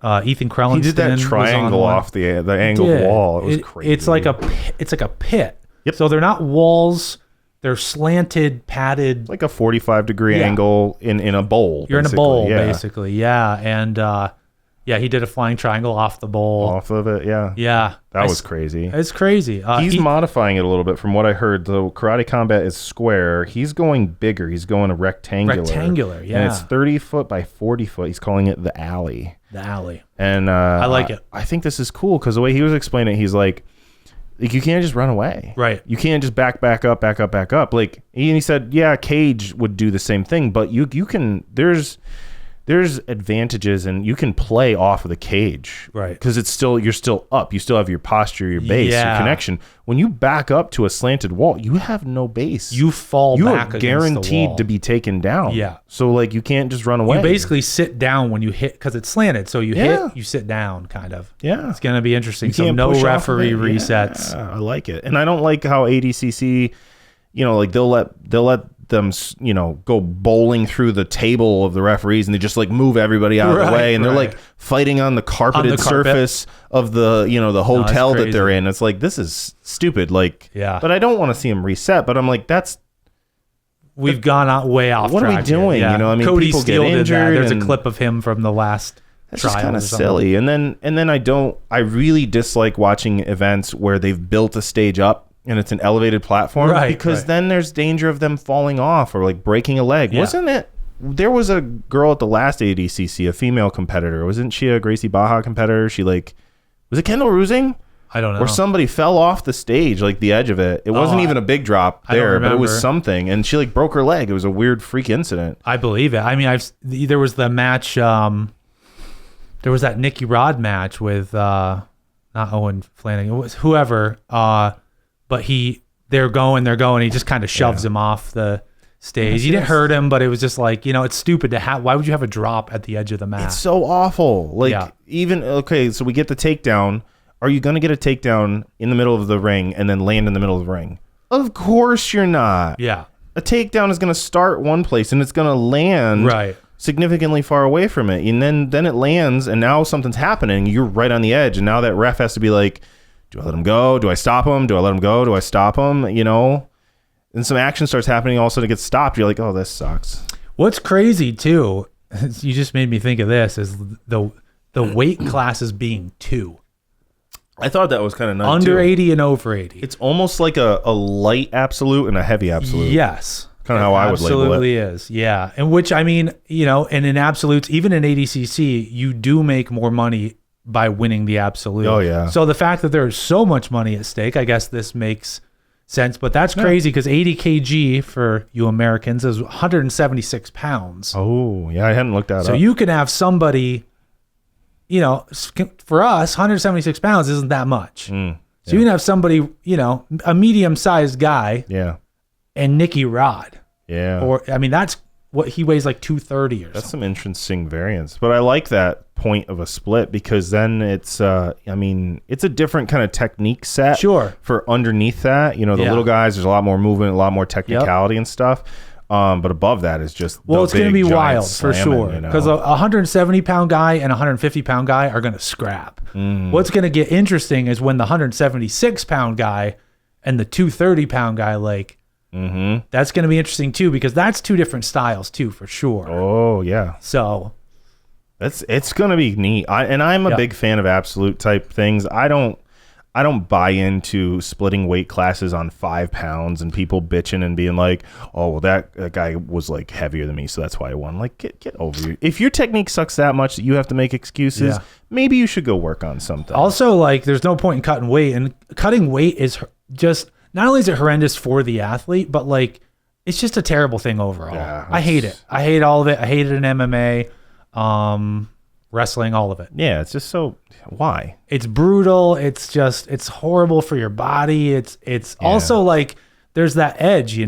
Ethan Krellinston. He did that triangle off the angled wall. It was crazy. It's like a pit. Yep. So they're not walls. They're slanted, padded. Like a 45-degree angle in a bowl. You're in a bowl, basically. Yeah. And he did a flying triangle off the bowl. Off of it, yeah. Yeah. That was crazy. It's crazy. He's modifying it a little bit from what I heard. The Karate Combat is square. He's going bigger. He's going a rectangular. Rectangular, yeah. And it's 30 foot by 40 foot. He's calling it the alley. The alley. And I like it. I think this is cool because the way he was explaining it, he's like, you can't just run away. Right. You can't just back up. Like, he said, yeah, cage would do the same thing, but you can, there's advantages and you can play off of the cage. Right. Because you're still up. You still have your posture, your base, your connection. When you back up to a slanted wall, you have no base. You fall back against the wall. You are guaranteed to be taken down. Yeah. So like you can't just run away. You basically sit down when you hit because it's slanted. So you hit, you sit down kind of. Yeah. It's going to be interesting. So no referee resets. Yeah, I like it. And I don't like how ADCC, like they'll let them, go bowling through the table of the referees and they just like move everybody out of the way and they're like fighting on the carpeted surface of the, the hotel that they're in. It's like, this is stupid. Like, but I don't want to see them reset, but I'm like, we've gone out way off. What track are we doing? Yeah. I mean, Cody people Steele get injured. There's a clip of him from the last That's trial. Just kind of silly. And then I really dislike watching events where they've built a stage up and it's an elevated platform because then there's danger of them falling off or like breaking a leg. Wasn't it? There was a girl at the last ADCC, a female competitor. Wasn't she a Gracie Baja competitor? Was it Kendall Rusing? I don't know. Or somebody fell off the stage, like the edge of it. It wasn't even a big drop there, but it was something. And she like broke her leg. It was a weird freak incident. I believe it. I mean, there was the match. There was that Nicky Rod match with not Owen Flanagan. It was whoever. But they're going. He just kind of shoves him off the stage. He didn't hurt him, but it was just like, it's stupid to have. Why would you have a drop at the edge of the mat? It's so awful. Like so we get the takedown. Are you going to get a takedown in the middle of the ring and then land in the middle of the ring? Of course you're not. Yeah. A takedown is going to start one place and it's going to land significantly far away from it. And then it lands and now something's happening. You're right on the edge. And now that ref has to be like, do I let him go? Do I stop him? Do I let him go? Do I stop him? And some action starts happening. All of a sudden it gets stopped. You're like, oh, this sucks. What's crazy too, you just made me think of this, is the weight classes being 2. I thought that was kind of nice. Under 80 and over 80. It's almost like a light absolute and a heavy absolute. Yes. Kind of how I would label it. Absolutely is. Yeah. And which, I mean, and in absolutes, even in ADCC, you do make more money by winning the absolute. Oh, yeah. So the fact that there's so much money at stake, I guess this makes sense. But that's crazy because 80 kg for you Americans is 176 pounds. Oh, yeah. I hadn't looked that up. So you can have somebody, for us, 176 pounds isn't that much. So you can have somebody, a medium-sized guy. Yeah. And Nicky Rod. Yeah. Or, I mean, that's what he weighs, like 230 or something. That's some interesting variance. But I like that point of a split because then it's it's a different kind of technique set for underneath that. The little guys, there's a lot more movement, a lot more technicality and stuff. But above that is just it's going to be wild for sure because a 170 pound guy and a 150 pound guy are going to scrap. What's going to get interesting is when the 176 pound guy and the 230 pound guy, that's going to be interesting too because that's 2 different styles too for sure. Oh yeah. So it's going to be neat. I'm a big fan of absolute type things. I don't buy into splitting weight classes on 5 pounds and people bitching and being like, oh, well, that guy was like heavier than me, so that's why I won. Like, get over it. If your technique sucks that much that you have to make excuses, maybe you should go work on something. Also, there's no point in cutting weight, and cutting weight is just not only is it horrendous for the athlete, but it's just a terrible thing overall. Yeah, I hate it. I hate all of it. I hate it in MMA. Wrestling, all of it. Yeah, it's just so why? It's brutal. It's horrible for your body. It's also there's that edge,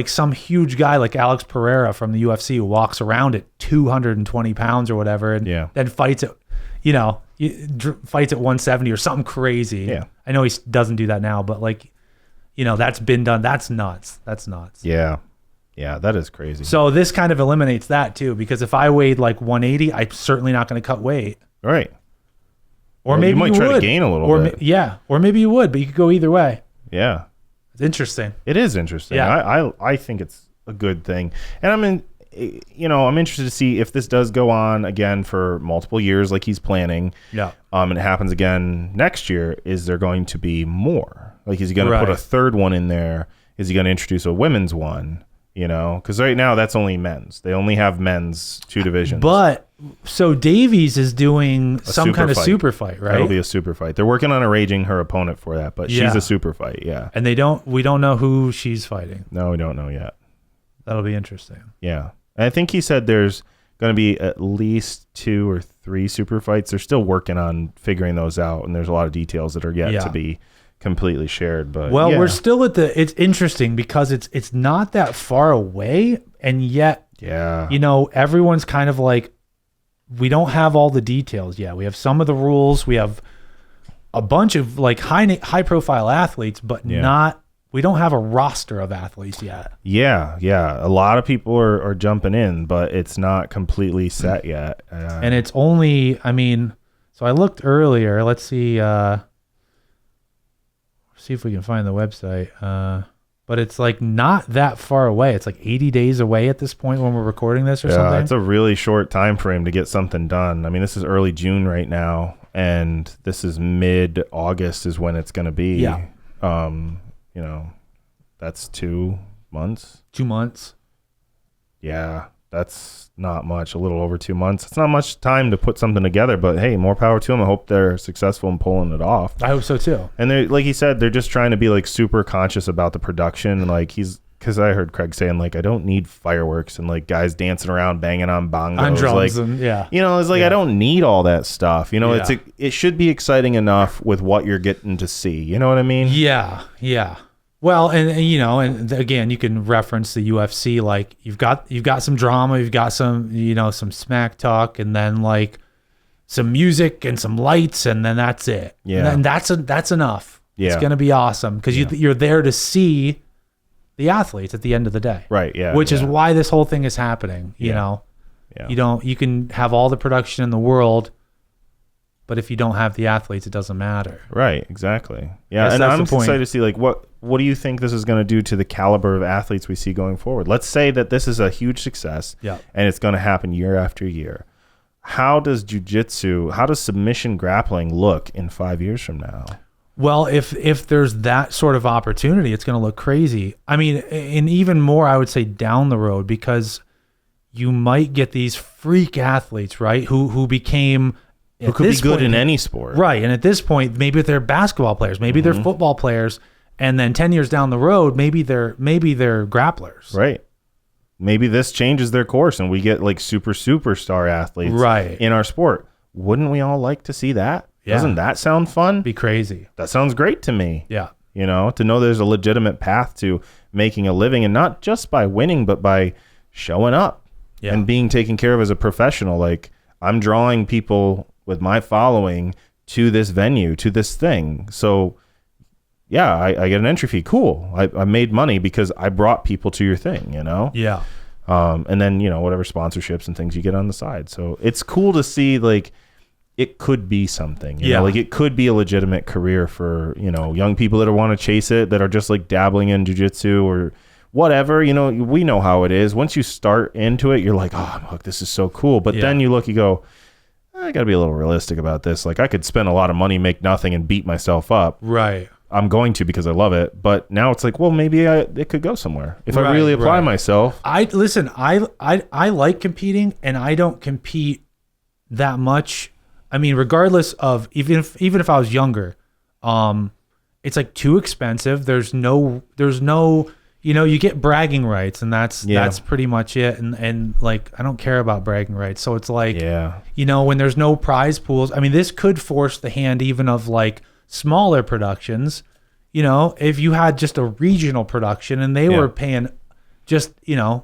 some huge guy like Alex Pereira from the UFC who walks around at 220 pounds or whatever and then fights at fights at 170 or something crazy. Yeah. I know he doesn't do that now, but that's been done. That's nuts. Yeah. Yeah, that is crazy. So this kind of eliminates that too, because if I weighed like 180, I'm certainly not going to cut weight. Right. Or well, maybe you might try would. to gain a little bit. Yeah. Or maybe you would, but you could go either way. Yeah. It's interesting. It is interesting. Yeah. I think it's a good thing. And I'm interested to see if this does go on again for multiple years like he's planning. Yeah. And it happens again next year. Is there going to be more? Like, is he going to put a third one in there? Is he going to introduce a women's one? You know, because right now that's only men's. They only have men's 2 divisions. But so Davies is doing some kind of super fight, right? That'll be a super fight. They're working on arranging her opponent for that, but she's a super fight. Yeah. And we don't know who she's fighting. No, we don't know yet. That'll be interesting. Yeah. And I think he said there's going to be at least 2 or 3 super fights. They're still working on figuring those out, and there's a lot of details that are yet to be completely shared. But we're still at it's interesting because it's not that far away, and yet everyone's kind of like, we don't have all the details yet. We have some of the rules, we have a bunch of like high profile athletes, but we don't have a roster of athletes yet. Yeah a lot of people are jumping in, but it's not completely set yet. And it's only, so I looked earlier, let's see if we can find the website. But it's like not that far away. It's like 80 days away at this point when we're recording this or something. It's a really short time frame to get something done. I mean, this is early June right now, and this is mid-August is when it's going to be. Yeah. That's 2 months. 2 months. Yeah, that's not much. A little over 2 months. It's not much time to put something together, but hey, more power to them. I hope they're successful in pulling it off. I hope so too. And they, like he said, they're just trying to be like super conscious about the production. Like because I heard Craig saying like, I don't need fireworks and like guys dancing around banging on bongos. On drums, like, and, it's like I don't need all that stuff. It should be exciting enough with what you're getting to see. You know what I mean? Yeah. Well, and again, you can reference the UFC. Like you've got some drama, you've got some some smack talk, and then like some music and some lights, and then that's it. Yeah, and that's enough. Yeah, it's gonna be awesome because you're there to see the athletes at the end of the day. Right. Yeah. Which is why this whole thing is happening. You know, you can have all the production in the world, but if you don't have the athletes, it doesn't matter. Right. Exactly. Yeah. And I'm excited to see like what do you think this is going to do to the caliber of athletes we see going forward? Let's say that this is a huge success and it's going to happen year after year. How does submission grappling look in 5 years from now? Well, if there's that sort of opportunity, it's going to look crazy. I mean, and even more, I would say down the road, because you might get these freak athletes, right? Who became... Who could be good in any sport. Right. And at this point, maybe they're basketball players, maybe they're football players, and then 10 years down the road, maybe they're grapplers. Right. Maybe this changes their course and we get like superstar athletes in our sport. Wouldn't we all like to see that? Yeah. Doesn't that sound fun? Be crazy. That sounds great to me. Yeah. To know there's a legitimate path to making a living, and not just by winning, but by showing up and being taken care of as a professional. Like, I'm drawing people with my following to this venue, to this thing. So yeah, I get an entry fee. Cool. I made money because I brought people to your thing, Yeah. And then, whatever sponsorships and things you get on the side. So it's cool to see like it could be something, you know, like it could be a legitimate career for, young people that want to chase it, that are just like dabbling in jiu-jitsu or whatever, we know how it is. Once you start into it, you're like, oh, look, this is so cool. But then you go, I got to be a little realistic about this. Like, I could spend a lot of money, make nothing, and beat myself up. Right. I'm going to because I love it. But now it's like, well, maybe it could go somewhere if I really apply myself. I like competing, and I don't compete that much. I mean, regardless of even if I was younger, it's like too expensive. There's no. You get bragging rights, and that's pretty much it. And like, I don't care about bragging rights. So it's like, when there's no prize pools, I mean, this could force the hand even of like smaller productions. If you had just a regional production and they were paying just,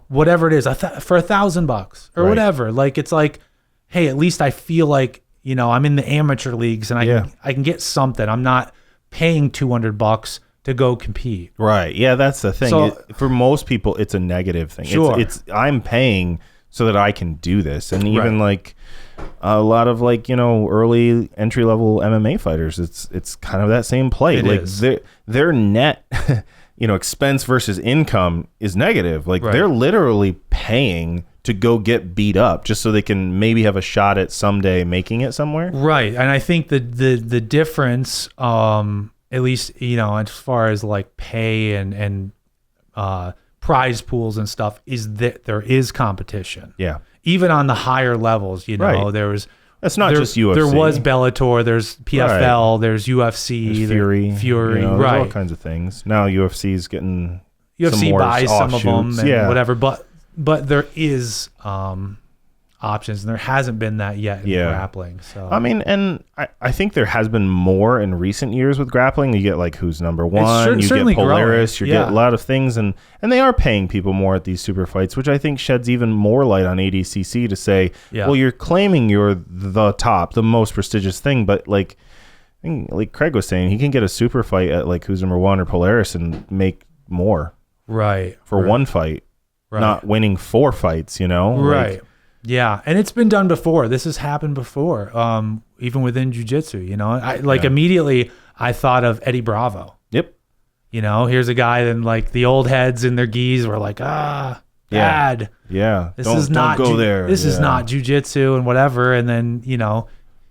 whatever it is for $1,000 or whatever, like, it's like, hey, at least I feel like, I'm in the amateur leagues and I can get something. I'm not paying $200 to go compete. Right. Yeah, that's the thing. So, For most people, it's a negative thing. Sure. It's I'm paying so that I can do this. And even like a lot of like, early entry level MMA fighters, it's kind of that same play. It like is. their net expense versus income is negative. Like they're literally paying to go get beat up just so they can maybe have a shot at someday making it somewhere. Right. And I think the difference, at least, as far as like pay and prize pools and stuff, is that there is competition. Yeah. Even on the higher levels, there was. That's not just UFC. There was Bellator, there's PFL, there's UFC, there's Fury, there's right? All kinds of things. Now UFC's getting UFC some buys some of them and whatever, but there is options, and there hasn't been that yet in grappling. So I mean, and I think there has been more in recent years with grappling. You get like Who's Number One, you get Polaris, you get a lot of things, and they are paying people more at these super fights, which I think sheds even more light on ADCC to say, well, you're claiming you're the top, the most prestigious thing, but like Craig was saying, he can get a super fight at like Who's Number One or Polaris and make more, for one fight, not winning 4 fights, right. Yeah, and it's been done before. This has happened before, even within jiu-jitsu, immediately I thought of Eddie Bravo. Yep. Here's a guy, and like the old heads in their gis were like, bad. Yeah. This is not go there. This is not jiu-jitsu and whatever. And then,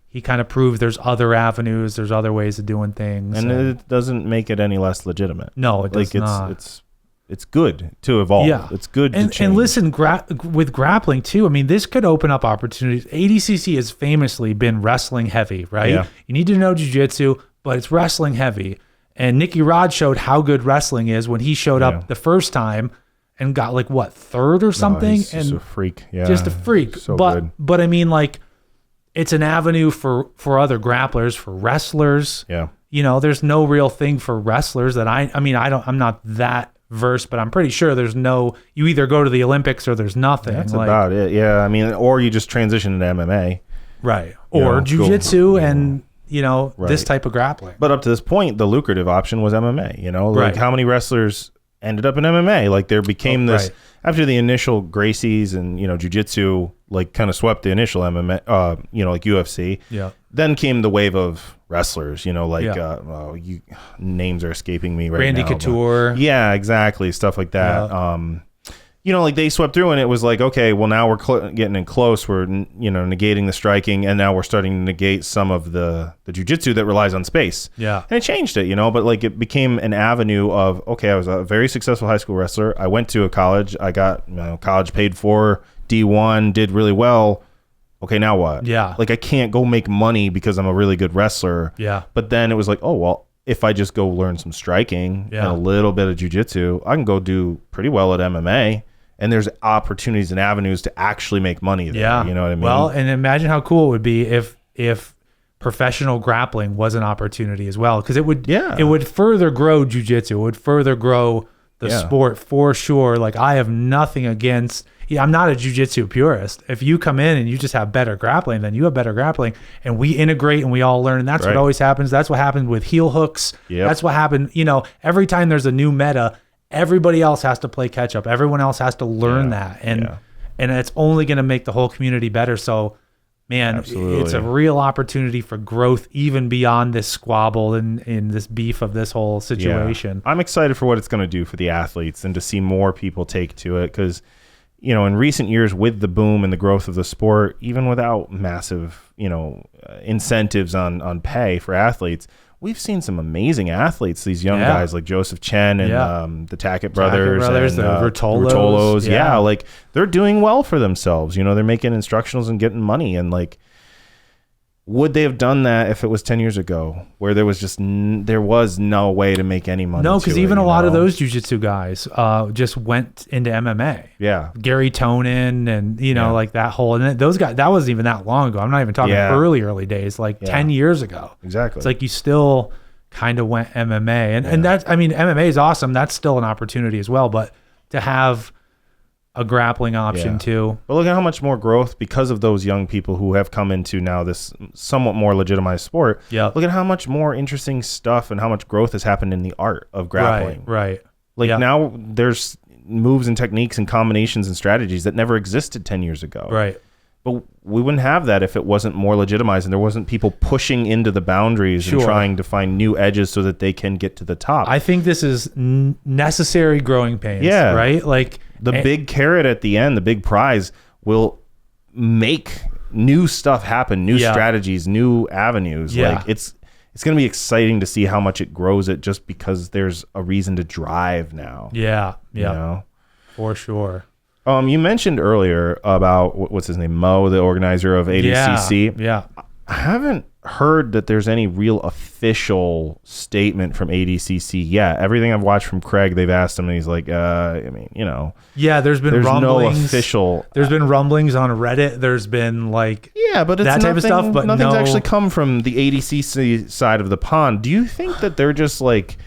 he kind of proved there's other avenues, there's other ways of doing things. And it doesn't make it any less legitimate. No, it does not. It's good to evolve. Yeah. It's good to change. And listen, with grappling too, I mean, this could open up opportunities. ADCC has famously been wrestling heavy, right? Yeah. You need to know jiu-jitsu, but it's wrestling heavy. And Nicky Rod showed how good wrestling is when he showed up the first time and got like, what, third or something? He's just a freak. Yeah. Just a freak. So good. But I mean, like, it's an avenue for other grapplers, for wrestlers. Yeah. There's no real thing for wrestlers that I'm not that versed, but I'm pretty sure you either go to the Olympics or there's nothing. That's about it. Yeah. I mean, or you just transition into MMA. Right. Or jiu-jitsu and, this type of grappling. But up to this point, the lucrative option was MMA, like how many wrestlers ended up in MMA? Like there became this, after the initial Gracies and, jiu-jitsu, like kind of swept the initial MMA, like UFC. Yeah. Then came the wave of wrestlers, names are escaping me right now. Randy Couture. Yeah, exactly. Stuff like that. Yeah. Like they swept through and it was like, okay, well now we're getting in close. We're, negating the striking, and now we're starting to negate some of the jiu-jitsu that relies on space. Yeah. And it changed it, but like it became an avenue of, okay, I was a very successful high school wrestler. I went to a college. I got college paid for, D1, did really well. Okay, now what? Yeah. Like I can't go make money because I'm a really good wrestler. Yeah. But then it was like, oh, well, if I just go learn some striking and a little bit of jiu-jitsu, I can go do pretty well at MMA. And there's opportunities and avenues to actually make money there. Yeah. You know what I mean? Well, and imagine how cool it would be if professional grappling was an opportunity as well. Because it would further grow jiu-jitsu. It would further grow the sport for sure. Like I have nothing against... I'm not a jiu-jitsu purist. If you come in and you just have better grappling, then you have better grappling, and we integrate and we all learn. And that's what always happens. That's what happened with heel hooks. Yep. That's what happened. Every time there's a new meta, everybody else has to play catch up. Everyone else has to learn that. And it's only going to make the whole community better. So, man, it's a real opportunity for growth even beyond this squabble and in this beef of this whole situation. Yeah. I'm excited for what it's going to do for the athletes and to see more people take to it because, in recent years with the boom and the growth of the sport, even without massive, incentives on pay for athletes, we've seen some amazing athletes, these young guys like Joseph Chen and the Tackett brothers and the Rutolos. Yeah, like they're doing well for themselves. They're making instructionals and getting money. And like, would they have done that if it was 10 years ago where there was no way to make any money? No, because even a lot of those jiu-jitsu guys just went into MMA. Yeah. Gary Tonin and, like that whole, and those guys, that wasn't even that long ago. I'm not even talking early days, like 10 years ago. Exactly. It's like you still kind of went MMA. And that's, I mean, MMA is awesome. That's still an opportunity as well. But to have a grappling option too. But look at how much more growth because of those young people who have come into now this somewhat more legitimized sport. Yeah. Look at how much more interesting stuff and how much growth has happened in the art of grappling. Right. Like now there's moves and techniques and combinations and strategies that never existed 10 years ago. Right. But we wouldn't have that if it wasn't more legitimized and there wasn't people pushing into the boundaries and trying to find new edges so that they can get to the top. I think this is necessary growing pains. Yeah. Right? Like the big carrot at the end, the big prize will make new stuff happen, new strategies, new avenues. Yeah. Like it's going to be exciting to see how much it grows it just because there's a reason to drive now. Yeah. Yeah. You know? For sure. You mentioned earlier about what's his name, Mo, the organizer of ADCC. Yeah. I haven't heard that there's any real official statement from ADCC yet. Everything I've watched from Craig, they've asked him, and he's like, I mean, you know. Yeah, there's rumblings. No official. There's been rumblings on Reddit. There's been like but it's that type of stuff. But nothing's actually come from the ADCC side of the pond. Do you think that they're just like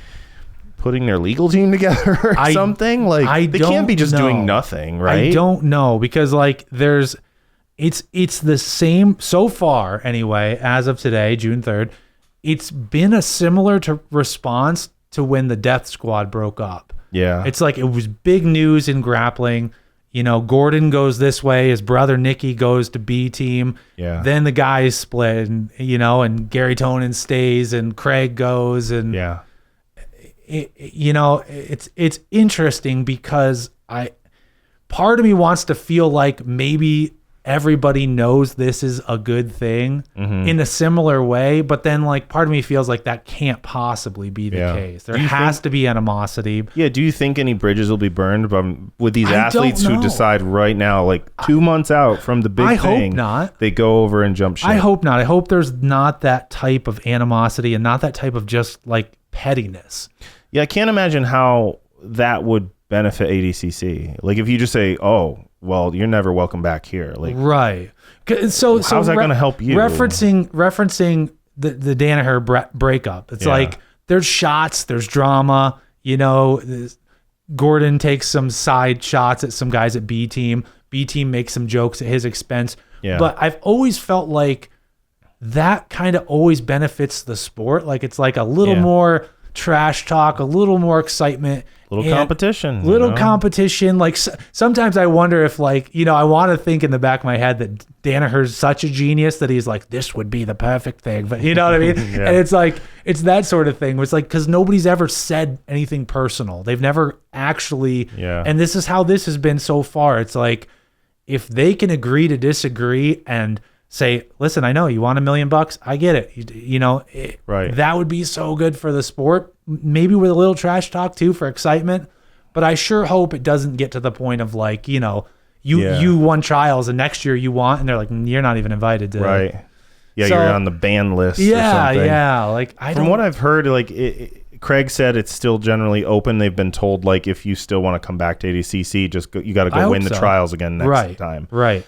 putting their legal team together or something? Like they can't be just doing nothing, right? I don't know, because like it's the same so far anyway, as of today, June 3rd. It's been a similar response to when the Death Squad broke up. Yeah. It's like it was big news in grappling. You know, Gordon goes this way, his brother Nicky goes to B team. Yeah. Then the guys split, and you know, and Gary Tonin stays and Craig goes, and yeah. You know, it's interesting because part of me wants to feel like maybe everybody knows this is a good thing in a similar way, but then like part of me feels like that can't possibly be the case. There has to be animosity. Yeah. Do you think any bridges will be burned with these athletes who decide right now, like 2 months out from the big thing? I hope not. They go over and jump ship. I hope not. I hope there's not that type of animosity and not that type of just like pettiness. Yeah, I can't imagine how that would benefit ADCC. Like if you just say, "Oh, well, you're never welcome back here." Like, right. So how's that going to help you? Referencing the Danaher breakup. It's like there's shots, there's drama. You know, Gordon takes some side shots at some guys at B team. B team makes some jokes at his expense. Yeah. But I've always felt like that kind of always benefits the sport. Like it's like a little more trash talk, a little more excitement, competition, competition. Like sometimes I wonder if like, you know, I want to think in the back of my head that Danaher's such a genius that he's like, this would be the perfect thing, but you know what I mean? And it's like, it's that sort of thing where it's like, cause nobody's ever said anything personal. They've never actually, and this is how this has been so far. It's like, if they can agree to disagree and say, listen, I know you want $1 million. I get it. You know, that would be so good for the sport. Maybe with a little trash talk too for excitement. But I sure hope it doesn't get to the point of like, you know, you won trials and next year you want, and they're like, you're not even invited to. Right. Yeah, so, you're on the ban list. Yeah, or something. Yeah. Like from what I've heard, like Craig said, it's still generally open. They've been told like if you still want to come back to ADCC, you got to go win the trials again next time. Right.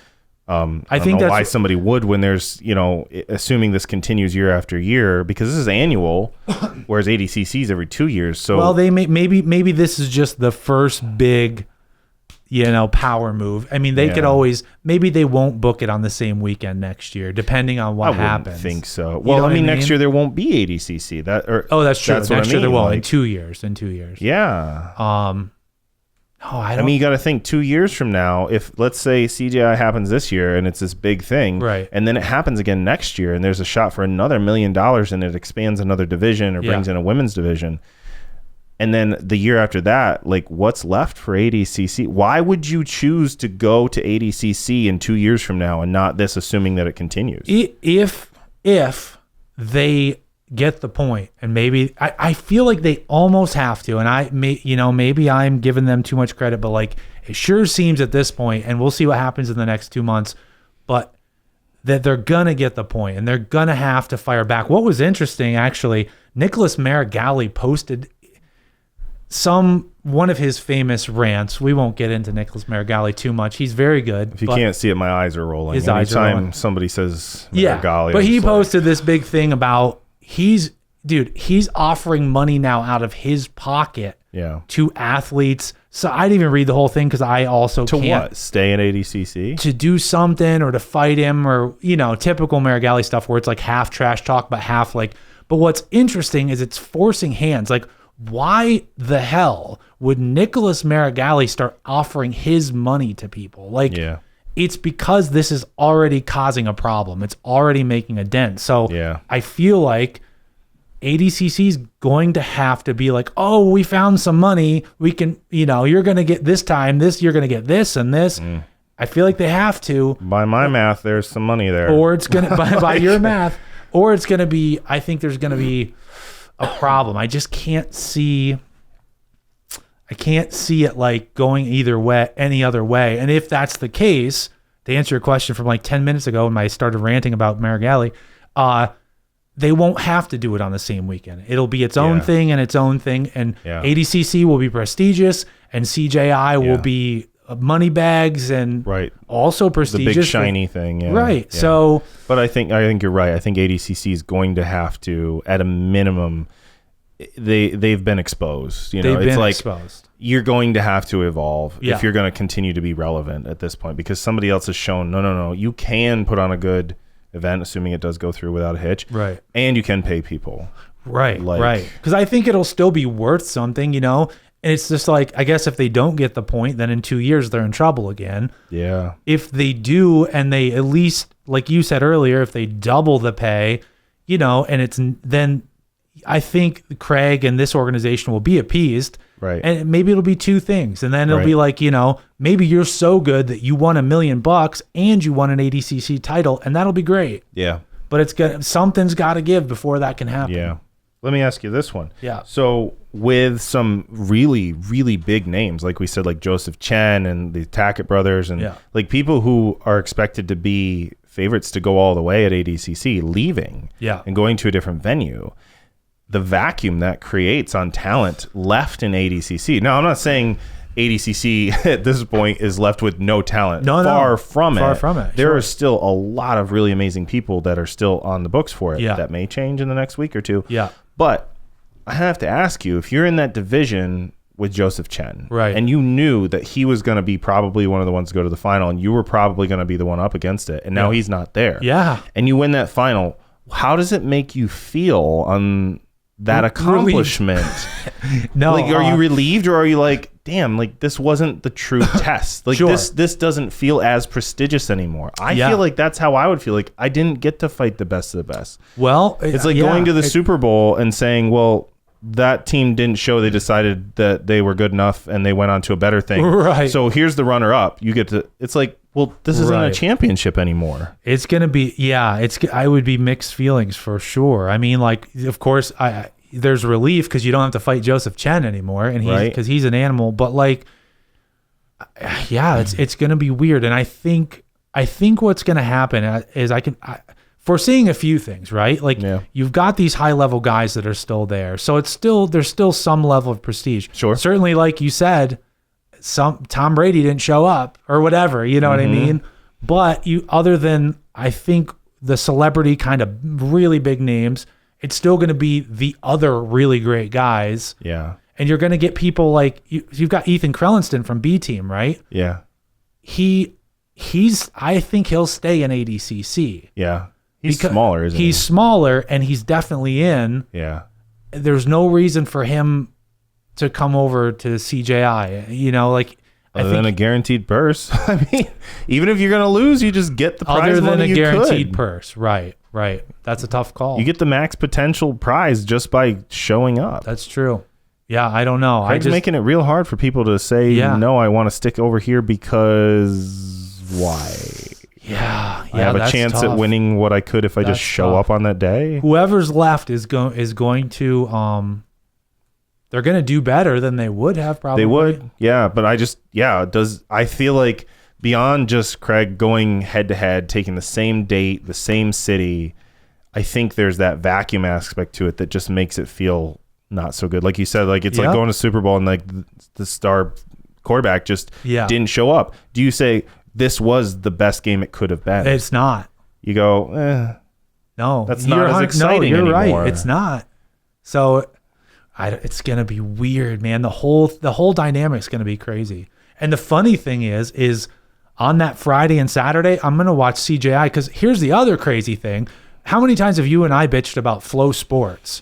I think that's why somebody would when there's, you know, assuming this continues year after year, because this is annual, whereas ADCC is every 2 years. So well, they maybe this is just the first big, you know, power move. I mean, they could always, maybe they won't book it on the same weekend next year, depending on what happens. I think so. Well, I mean, next year there won't be ADCC. That's true. Next year there won't. In 2 years. Yeah. I mean, you got to think 2 years from now, if let's say CJI happens this year and it's this big thing, right? And then it happens again next year and there's a shot for another $1 million and it expands another division or brings in a women's division. And then the year after that, like what's left for ADCC? Why would you choose to go to ADCC in 2 years from now and not this, assuming that it continues? If they get the point, and maybe I feel like they almost have to, and maybe I'm giving them too much credit, but like it sure seems at this point, and we'll see what happens in the next 2 months, but that they're gonna get the point and they're gonna have to fire back. What was interesting, actually, Nicholas Marigali posted one of his famous rants. We won't get into Nicholas Marigali too much. He's very good. If you can't see it, my eyes are rolling. Anytime somebody says Marigali, but he posted this big thing about he's offering money now out of his pocket to athletes, So I didn't even read the whole thing because I also To can't. what? Stay in ADCC? To do something or to fight him or, typical Marigali stuff where it's like half trash talk, but half like. But what's interesting is it's forcing hands. Like, why the hell would Nicholas Marigali start offering his money to people? Like, Yeah. it's because this is already causing a problem. It's already making a dent. So Yeah. I feel like ADCC is going to have to be like, oh, we found some money. We can, you're going to get this time, this, you're going to get this and this. I feel like they have to. By my math, there's some money there. Or it's going to, by your math, or it's going to be, I think there's going to be a problem. I just can't see it like going either way, any other way. And if that's the case, to answer your question from like 10 minutes ago when I started ranting about Marigali, they won't have to do it on the same weekend. It'll be its own thing and its own thing. And ADCC will be prestigious and CJI will be money bags and also prestigious. The big shiny thing. Yeah. Right. Yeah. So, but I think you're right. I think ADCC is going to have to, at a minimum, they've been exposed. Exposed. You're going to have to evolve if you're going to continue to be relevant at this point, because somebody else has shown, no, you can put on a good event, assuming it does go through without a hitch. Right. And you can pay people. Right. Right. Because I think it'll still be worth something, And it's just like, I guess if they don't get the point, then in 2 years they're in trouble again. Yeah. If they do, and they at least, like you said earlier, if they double the pay, and it's then I think Craig and this organization will be appeased. Right. And maybe it'll be two things. And then it'll be like, maybe you're so good that you won $1 million and you won an ADCC title, and that'll be great. Yeah. But something's got to give before that can happen. Yeah. Let me ask you this one. Yeah. So with some really, really big names, like we said, like Joseph Chen and the Tackett brothers, and like people who are expected to be favorites to go all the way at ADCC leaving and going to a different venue, the vacuum that creates on talent left in ADCC. Now, I'm not saying ADCC at this point is left with no talent. Far from it. There are still a lot of really amazing people that are still on the books for it. Yeah. That may change in the next week or two. Yeah. But I have to ask you, if you're in that division with Joseph Chen, and you knew that he was going to be probably one of the ones to go to the final, and you were probably going to be the one up against it, and now he's not there. Yeah. And you win that final, how does it make you feel on that accomplishment? No, like, are you relieved, or are you like, damn, like this wasn't the true test? Like this doesn't feel as prestigious anymore. I feel like that's how I would feel. Like I didn't get to fight the best of the best. Well, it's like going to the Super Bowl and saying, well, that team didn't show they decided that they were good enough and they went on to a better thing. Right. So here's the runner up. You get to, it's like, well, this isn't a championship anymore. It's going to be, I would be mixed feelings for sure. I mean, like, of course, there's relief because you don't have to fight Joseph Chen anymore, and because he's an animal. But like, it's going to be weird. And I think what's going to happen is foreseeing a few things, right? Like you've got these high level there's still some level of prestige. Sure. Certainly, like you said, Tom Brady didn't show up or whatever, you know what I mean? But other than, I think, the celebrity kind of really big names, it's still going to be the other really great guys. Yeah. And you're going to get people like, you've got Ethan Krellinston from B Team, right? Yeah. I think he'll stay in ADCC. Yeah. He's smaller, isn't he? He's smaller, and he's definitely in. Yeah. There's no reason for him to come over to CJI, like. Other than a guaranteed purse. I mean, even if you're going to lose, you just get the prize money. Other than a guaranteed purse. Right. That's a tough call. You get the max potential prize just by showing up. That's true. Yeah, I don't know. Craig's making it real hard for people to say, no, I want to stick over here because why? Yeah, I have a chance at winning what I could if I just show up on that day. Whoever's left is going to they're going to do better than they would have probably. They would. Yeah, but I feel like beyond just Craig going head to head, taking the same date, the same city, I think there's that vacuum aspect to it that just makes it feel not so good. Like you said, like it's like going to Super Bowl and like the star quarterback just didn't show up. Do you say this was the best game it could have been? It's not. You go, no, that's not as exciting anymore. Right. It's not. So It's gonna be weird, man. The whole dynamic's gonna be crazy. And the funny thing is on that Friday and Saturday, I'm gonna watch CJI, because here's the other crazy thing. How many times have you and I bitched about Flow Sports?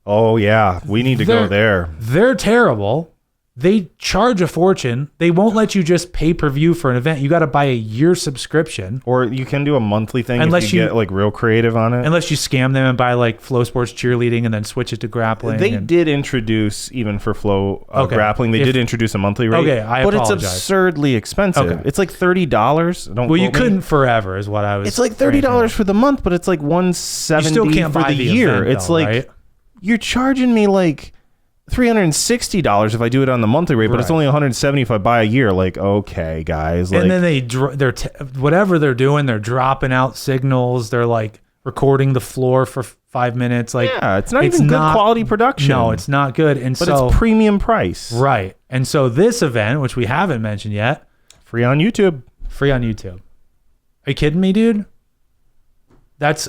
Oh yeah, we need to go there. They're terrible. They charge a fortune. They won't let you just pay per view for an event. You got to buy a year subscription. Or you can do a monthly thing unless if you get like real creative on it. Unless you scam them and buy like Flow Sports cheerleading and then switch it to grappling. They did introduce, even for Flow grappling, they did introduce a monthly rate. Okay, I apologize. But it's absurdly expensive. Okay. It's like $30. Well, you couldn't forever is what I was. It's like $30 for the month, but it's like $170 you still can't for buy the year. Event, it's though, like right? You're charging me like $360 if I do it on the monthly rate, but it's only $170 if I buy a year. Like, okay, guys. Like, and then they're whatever they're doing, they're dropping out signals. They're like recording the floor for 5 minutes. Like, yeah, it's not even good quality production. No, it's not good. But it's premium price. Right. And so this event, which we haven't mentioned yet, free on YouTube. Are you kidding me, dude? That's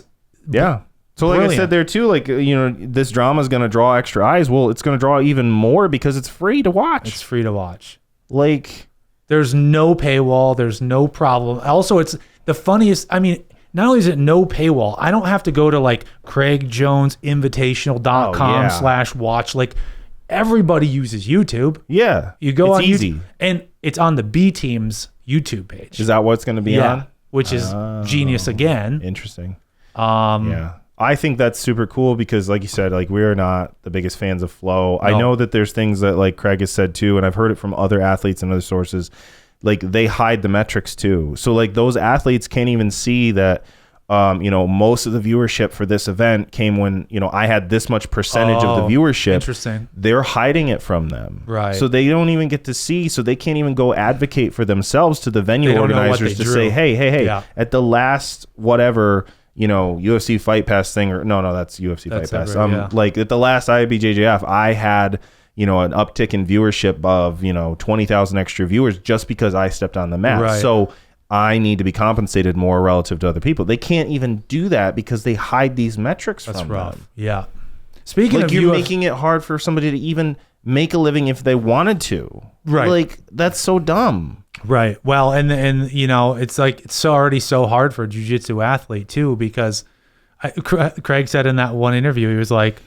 yeah. So like I said there too, like, this drama is going to draw extra eyes. Well, it's going to draw even more because it's free to watch. It's free to watch. Like, there's no paywall. There's no problem. Also, it's the funniest. I mean, not only is it no paywall, I don't have to go to like Craig Jones Invitational.com/watch. Like, everybody uses YouTube. Yeah. You go on easy. YouTube, and it's on the B Team's YouTube page. Is that what's going to be on? Which is genius again. Interesting. Yeah. I think that's super cool because, like you said, like, we're not the biggest fans of Flow. No. I know that there's things that like Craig has said too, and I've heard it from other athletes and other sources. Like, they hide the metrics too. So like those athletes can't even see that, most of the viewership for this event came when, I had this much percentage of the viewership. Interesting. They're hiding it from them. Right. So they don't even get to see, so they can't even go advocate for themselves to the venue organizers to say, hey, yeah. At the last whatever, UFC Fight Pass thing, or no, that's UFC Fight Pass. Like at the last IBJJF, I had, an uptick in viewership of, 20,000 extra viewers just because I stepped on the mat. Right. So I need to be compensated more relative to other people. They can't even do that because they hide these metrics from them. Yeah. Speaking of you're making it hard for somebody to even make a living if they wanted to. Right. Like, that's so dumb. Right. Well, and it's like it's already so hard for a jiu-jitsu athlete too, because Craig said in that one interview, he was like,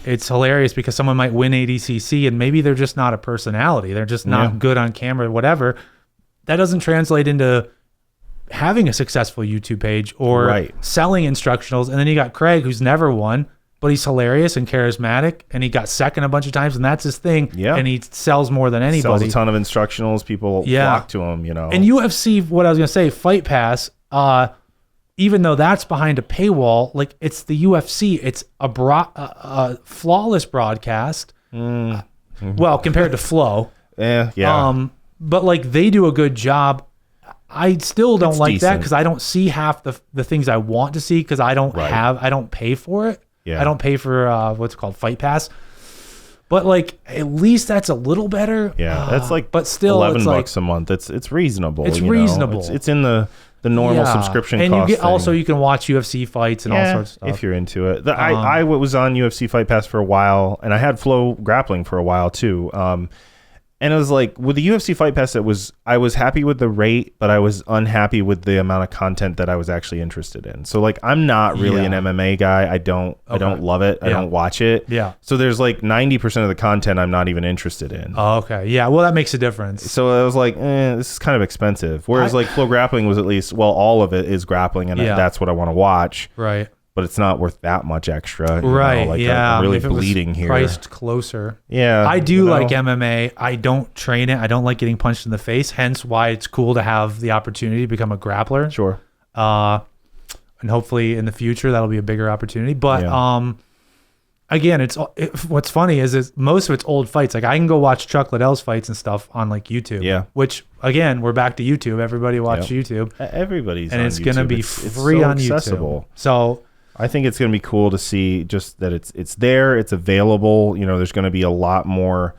it's hilarious because someone might win ADCC and maybe they're just not a personality. They're just not good on camera, whatever. That doesn't translate into having a successful YouTube page or selling instructionals. And then you got Craig, who's never won, but he's hilarious and charismatic, and he got second a bunch of times, and that's his thing. Yeah. And he sells more than anybody. Sells a ton of instructionals. People flock to him, And UFC, what I was going to say, Fight Pass, even though that's behind a paywall, like, it's the UFC. It's a flawless broadcast. Well, compared to Flow. Yeah. But, like, they do a good job. I still don't like that because I don't see half the things I want to see because I don't pay for it. Yeah. I don't pay for what's called Fight Pass. But like, at least that's a little better. Yeah, that's like, but still $11 a month. It's reasonable. It's reasonable. It's in the normal subscription and cost. And also you can watch UFC fights and all sorts of stuff if you're into it. I was on UFC Fight Pass for a while, and I had Flow Grappling for a while too. And it was like, with the UFC Fight Pass, I was happy with the rate, but I was unhappy with the amount of content that I was actually interested in. So like, I'm not really an MMA guy. I don't love it. I don't watch it. Yeah. So there's like 90% of the content I'm not even interested in. Oh, okay. Yeah. Well, that makes a difference. So I was like, this is kind of expensive. Whereas like Flow Grappling was at least, all of it is grappling, and that's what I want to watch. Right. But it's not worth that much extra. Right. I'm really bleeding here. Priced closer. Yeah. I do like MMA. I don't train it. I don't like getting punched in the face. Hence why it's cool to have the opportunity to become a grappler. Sure. And hopefully in the future that'll be a bigger opportunity. But again, what's funny is most of it's old fights. Like, I can go watch Chuck Liddell's fights and stuff on like YouTube. Yeah. Which again, we're back to YouTube. Everybody watch YouTube. Everybody's and on it's YouTube. Gonna be free on accessible. YouTube. So I think it's going to be cool to see just that it's there, it's available. There's going to be a lot more.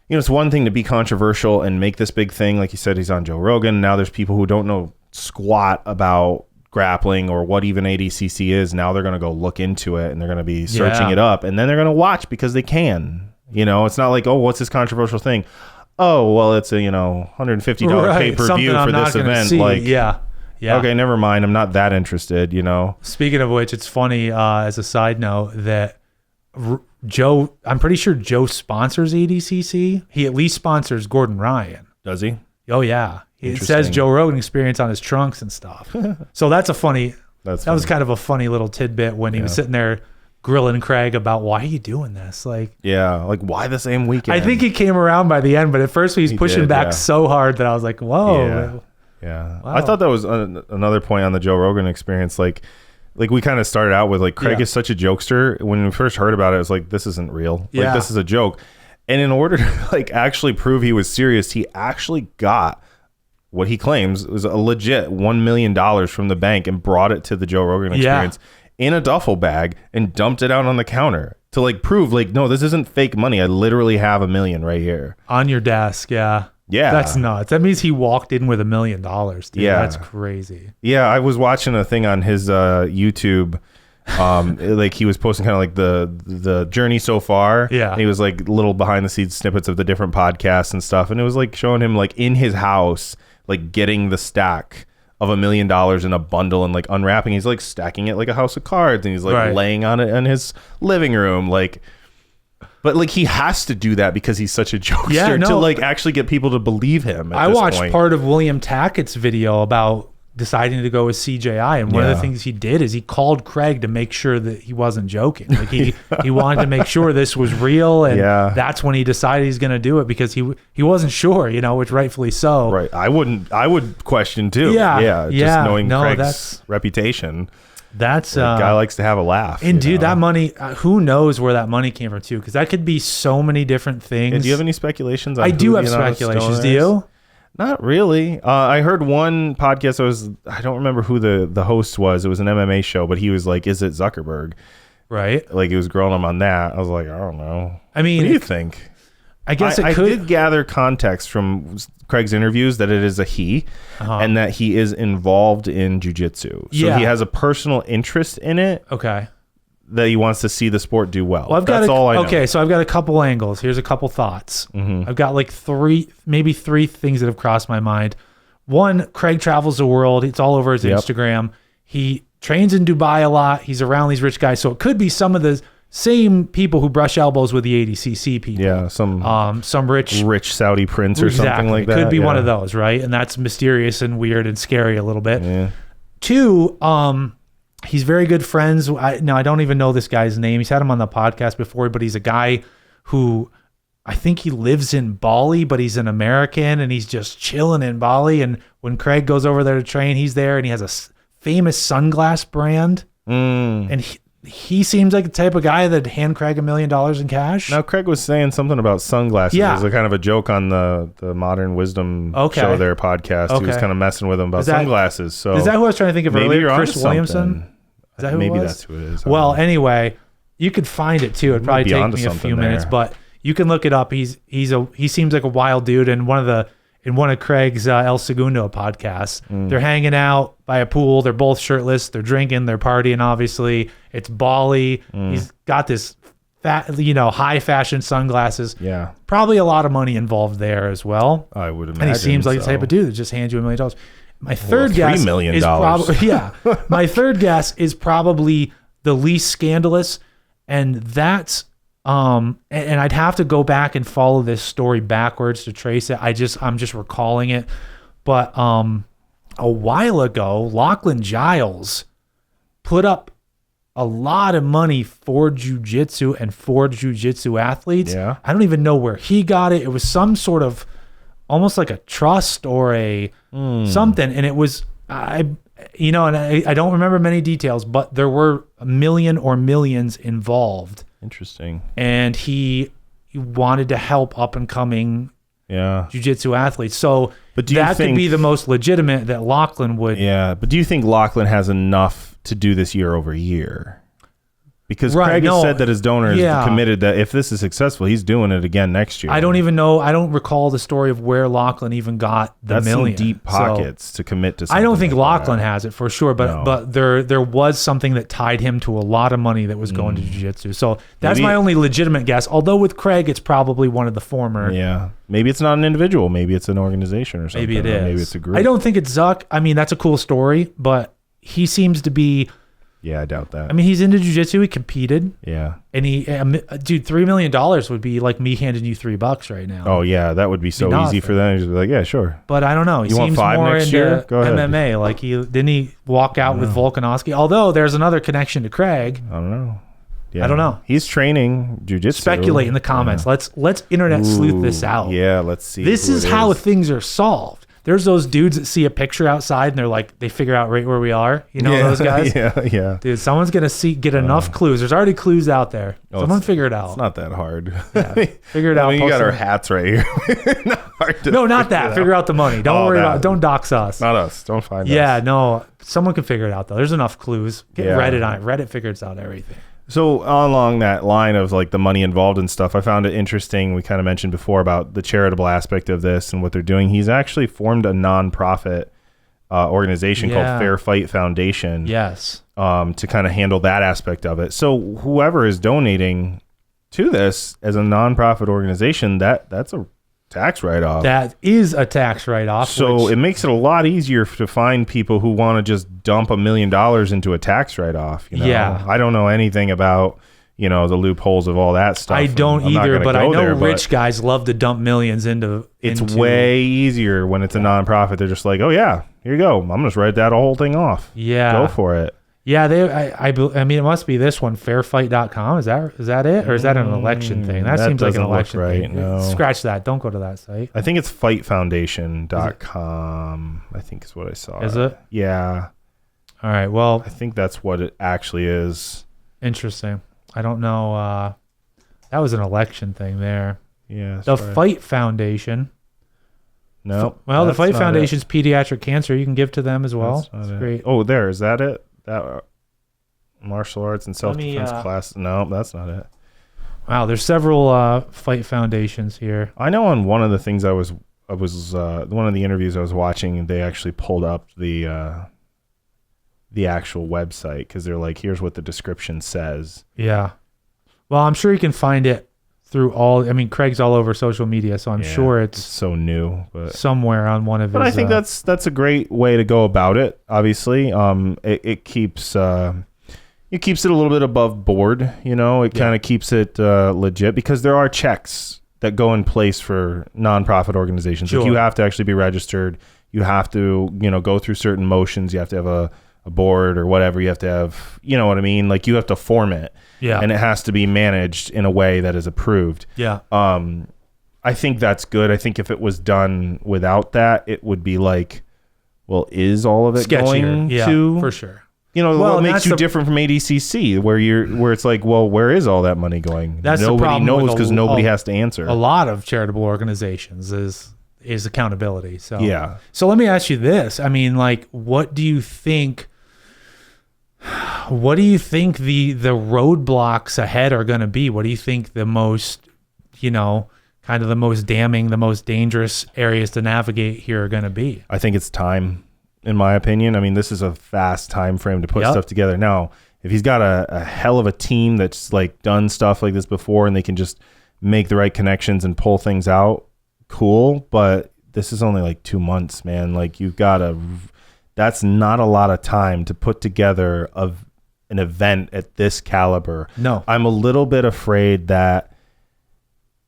It's one thing to be controversial and make this big thing. Like you said, he's on Joe Rogan. Now there's people who don't know squat about grappling or what even ADCC is, now they're going to go look into it and they're going to be searching it up, and then they're going to watch because they can. You know, it's not like, oh, what's this controversial thing? Oh, well, it's a, you know, $150 pay-per-view for this event. See. Like, yeah. Okay, never mind. I'm not that interested, you know. Speaking of which, it's funny, as a side note, that Joe, I'm pretty sure Joe sponsors ADCC. He at least sponsors Gordon Ryan. Does he? Oh, yeah. It says Joe Rogan Experience on his trunks and stuff. So that was kind of a funny little tidbit when he was sitting there grilling Craig about, why are you doing this? Like, why the same weekend? I think he came around by the end, but at first he was pushing back so hard that I was like, whoa. Yeah. Wow. I thought that was another point on the Joe Rogan Experience. Like we kind of started out with, like, Craig is such a jokester. When we first heard about it, it was like, this isn't real. Like, this is a joke. And in order to, like, actually prove he was serious, he actually got what he claims was a legit $1 million from the bank and brought it to the Joe Rogan Experience in a duffel bag and dumped it out on the counter to, like, prove, like, no, this isn't fake money. I literally have $1 million right here on your desk. Yeah, that's nuts. That means he walked in with $1 million, dude. That's crazy. I was watching a thing on his YouTube. Like, he was posting kind of like the journey so far. And he was like little behind the scenes snippets of the different podcasts and stuff, and it was like showing him, like, in his house, like, getting the stack of $1 million in a bundle and, like, unwrapping. He's like stacking it like a house of cards, and he's like laying on it in his living room, like. But, like, he has to do that because he's such a jokester to, like, actually get people to believe him. I watched part of William Tackett's video about deciding to go with CJI, and one of the things he did is he called Craig to make sure that he wasn't joking. Like, he wanted to make sure this was real, and that's when he decided he's going to do it, because he wasn't sure, you know, which rightfully so. Right. I would question too. Just knowing Craig's reputation. That's guy likes to have a laugh. And dude, that money, who knows where that money came from too? Because that could be so many different things. Do you have any speculations? I do have speculations. Do you? Not really. I heard one podcast. I don't remember who the host was. It was an MMA show, but he was like, "Is it Zuckerberg?" Right. Like, he was grilling him on that. I was like, I don't know. I mean, what do you think? I guess I did gather context from Craig's interviews that it is a he, and that he is involved in jiu-jitsu. So he has a personal interest in it. Okay. That he wants to see the sport do well. That's all I know. Okay, so I've got a couple angles. Here's a couple thoughts. I've got like maybe three things that have crossed my mind. One, Craig travels the world. It's all over his Instagram. He trains in Dubai a lot. He's around these rich guys. So it could be some of the same people who brush elbows with the ADCC people. Yeah, some rich Saudi prince or something like that. Could be one of those, right? And that's mysterious and weird and scary a little bit. Yeah. Two, he's very good friends. I don't even know this guy's name. He's had him on the podcast before, but he's a guy who I think he lives in Bali, but he's an American and he's just chilling in Bali. And when Craig goes over there to train, he's there, and he has a famous sunglass brand. And he seems like the type of guy that'd hand Craig $1 million in cash. Now, Craig was saying something about sunglasses. Yeah. It was a kind of a joke on the Modern Wisdom show, their podcast. He was kind of messing with him about sunglasses. So is that who I was trying to think of earlier? Chris Williamson? Is that who maybe it was? That's who it is. Well, anyway, you could find it too. It'd probably take me a few minutes, but you can look it up. He seems like a wild dude, and one of Craig's El Segundo podcasts, they're hanging out by a pool. They're both shirtless. They're drinking. They're partying. Obviously, it's Bali. He's got this high fashion sunglasses. Yeah, probably a lot of money involved there as well. I would imagine. And he seems like the type of dude that just hands you $1 million. My third guess $3 million is probably my third guess is probably the least scandalous, and that's and I'd have to go back and follow this story backwards to trace it. I'm just recalling it, but a while ago, Lachlan Giles put up a lot of money for jiu-jitsu and for jiu-jitsu athletes. Yeah. I don't even know where he got it. It was some sort of almost like a trust or a something, and it was I don't remember many details, but there were $1 million or millions involved. Interesting. And he wanted to help up and coming jiu-jitsu athletes. So but that could be the most legitimate that Lachlan would. Yeah, but do you think Lachlan has enough to do this year over year? Because Craig has said that his donor is committed that if this is successful, he's doing it again next year. I don't even know. I don't recall the story of where Lachlan even got the $1 million. Some deep pockets to commit to something. I don't think like Lachlan has it for sure, but there was something that tied him to a lot of money that was going to jiu-jitsu. So that's my only legitimate guess. Although with Craig, it's probably one of the former. Yeah. Maybe it's not an individual. Maybe it's an organization or something. Maybe it is. Maybe it's a group. I don't think it's Zuck. I mean, that's a cool story, but he seems to be... Yeah, I doubt that. I mean, he's into jiu-jitsu. He competed. Yeah. And dude, $3 million would be like me handing you $3 right now. Oh, yeah. That would be so easy for them. He'd be like, yeah, sure. But I don't know. He seems more into MMA. Like, didn't he walk out with Volkanovski? Although there's another connection to Craig. I don't know. Yeah. I don't know. He's training jiu-jitsu. Speculate in the comments. Yeah. Let's internet sleuth this out. Yeah, let's see. This is how things are solved. There's those dudes that see a picture outside and they're like, they figure out right where we are. You know those guys? Yeah. Dude, someone's going to get enough clues. There's already clues out there. Someone figure it out. It's not that hard. Yeah, figure it out. You got our hats right here. Not that. Figure out the money. Don't worry about it. Don't dox us. Not us. Don't find us. Yeah, no. Someone can figure it out, though. There's enough clues. Get Reddit on it. Reddit figures out everything. So along that line of like the money involved and stuff, I found it interesting. We kind of mentioned before about the charitable aspect of this and what they're doing. He's actually formed a nonprofit organization called Fair Fight Foundation. Yes. To kind of handle that aspect of it. So whoever is donating to this as a nonprofit organization, that's a tax write-off. That is a tax write-off. So it makes it a lot easier to find people who want to just dump $1 million into a tax write-off. You know? Yeah. I don't know anything about, the loopholes of all that stuff. I don't either, but I know rich guys love to dump millions into... It's way easier when it's a nonprofit. They're just like, oh yeah, here you go. I'm going to write that whole thing off. Yeah. Go for it. Yeah, I mean, it must be this one, fairfight.com. Is that it? Or is that an election thing? That seems like an election thing. No. Scratch that. Don't go to that site. I think it's fightfoundation.com, I think is what I saw. Is it? Yeah. All right, well. I think that's what it actually is. Interesting. I don't know. That was an election thing there. Yeah. The Fight Foundation. No. Well, the Fight Foundation's pediatric cancer. You can give to them as well. That's great. Oh, is that it? That martial arts and self-defense class. No, that's not it. Wow, there's several fight foundations here. I know on one of the things I was one of the interviews I was watching, they actually pulled up the actual website because they're like, here's what the description says. Yeah. Well, I'm sure you can find it through Craig's all over social media, so I'm sure it's so new, but somewhere on one of his. But I think that's a great way to go about it. Obviously, it keeps it keeps it a little bit above board. It kind of keeps it legit because there are checks that go in place for nonprofit organizations. Sure. Like you have to actually be registered. You have to go through certain motions. You have to have a board or whatever. You have to have, what I mean? Like you have to form it. Yeah. And it has to be managed in a way that is approved. Yeah. I think that's good. I think if it was done without that, it would be like, well, is all of it going to? For sure. What makes you different from ADCC where it's like, well, where is all that money going? Nobody knows because nobody has to answer. A lot of charitable organizations is accountability. So yeah. So let me ask you this. I mean, like, what do you think the roadblocks ahead are going to be? What do you think the most, kind of the most damning, the most dangerous areas to navigate here are going to be? I think it's time, in my opinion. I mean, this is a fast time frame to put stuff together. Now, if he's got a hell of a team that's like done stuff like this before and they can just make the right connections and pull things out, cool. But this is only like 2 months, man. Like that's not a lot of time to put together an event at this caliber. No. I'm a little bit afraid that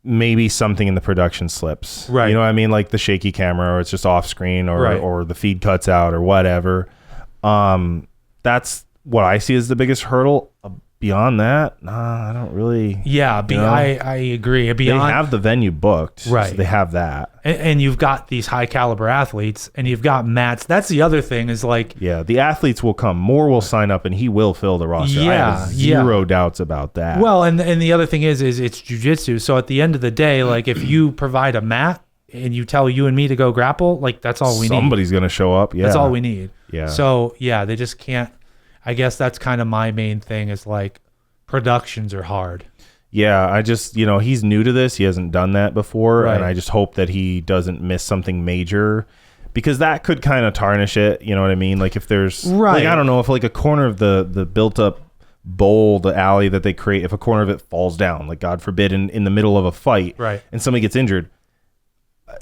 maybe something in the production slips. Right. You know what I mean? Like the shaky camera or it's just off screen or the feed cuts out or whatever. That's what I see as the biggest hurdle. Beyond that, I don't really. Yeah, I agree. They have the venue booked, right? So they have that, and you've got these high caliber athletes, and you've got mats. That's the other thing is like, the athletes will come. Moore will sign up, and he will fill the roster. I have zero doubts about that. Well, and the other thing is it's jiu-jitsu. So at the end of the day, like if you provide a mat and you tell you and me to go grapple, like that's all we need. Somebody's gonna show up. Yeah, that's all we need. Yeah. So they just can't. I guess that's kind of my main thing is like productions are hard. Yeah, I just, he's new to this. He hasn't done that before. Right. And I just hope that he doesn't miss something major, because that could kind of tarnish it. You know what I mean? Like if there's, right. I don't know, if like a corner of the built up bowl, the alley that they create, if a corner of it falls down, like God forbid, in the middle of a fight, right, and somebody gets injured,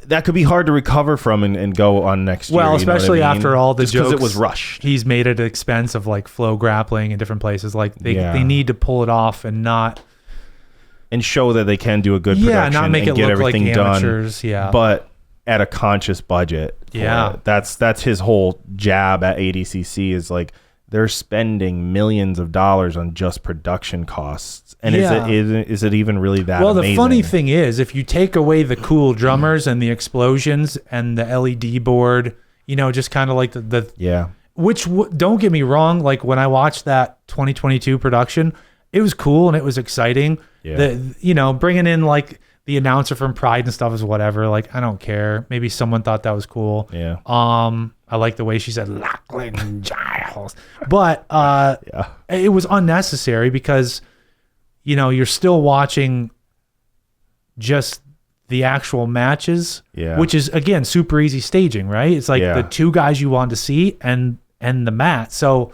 that could be hard to recover from and go on next year. Well, especially after all the jokes, because it was rushed. He's made it at expense of like Flow Grappling in different places. Like they need to pull it off and not. And show that they can do a good production, not make and it get look everything like amateurs, done, but at a conscious budget. Yeah. That's his whole jab at ADCC is like, they're spending millions of dollars on just production costs. And is it even really that amazing? The funny thing is, if you take away the cool drummers and the explosions and the LED board, just kind of like which don't get me wrong, like when I watched that 2022 production, it was cool and it was exciting. Yeah. Bringing in like the announcer from Pride and stuff is whatever. Like, I don't care. Maybe someone thought that was cool. Yeah. I like the way she said Lachlan Giles, but it was unnecessary because, you're still watching just the actual matches, which is again super easy staging, right? It's like the two guys you want to see and the mat. So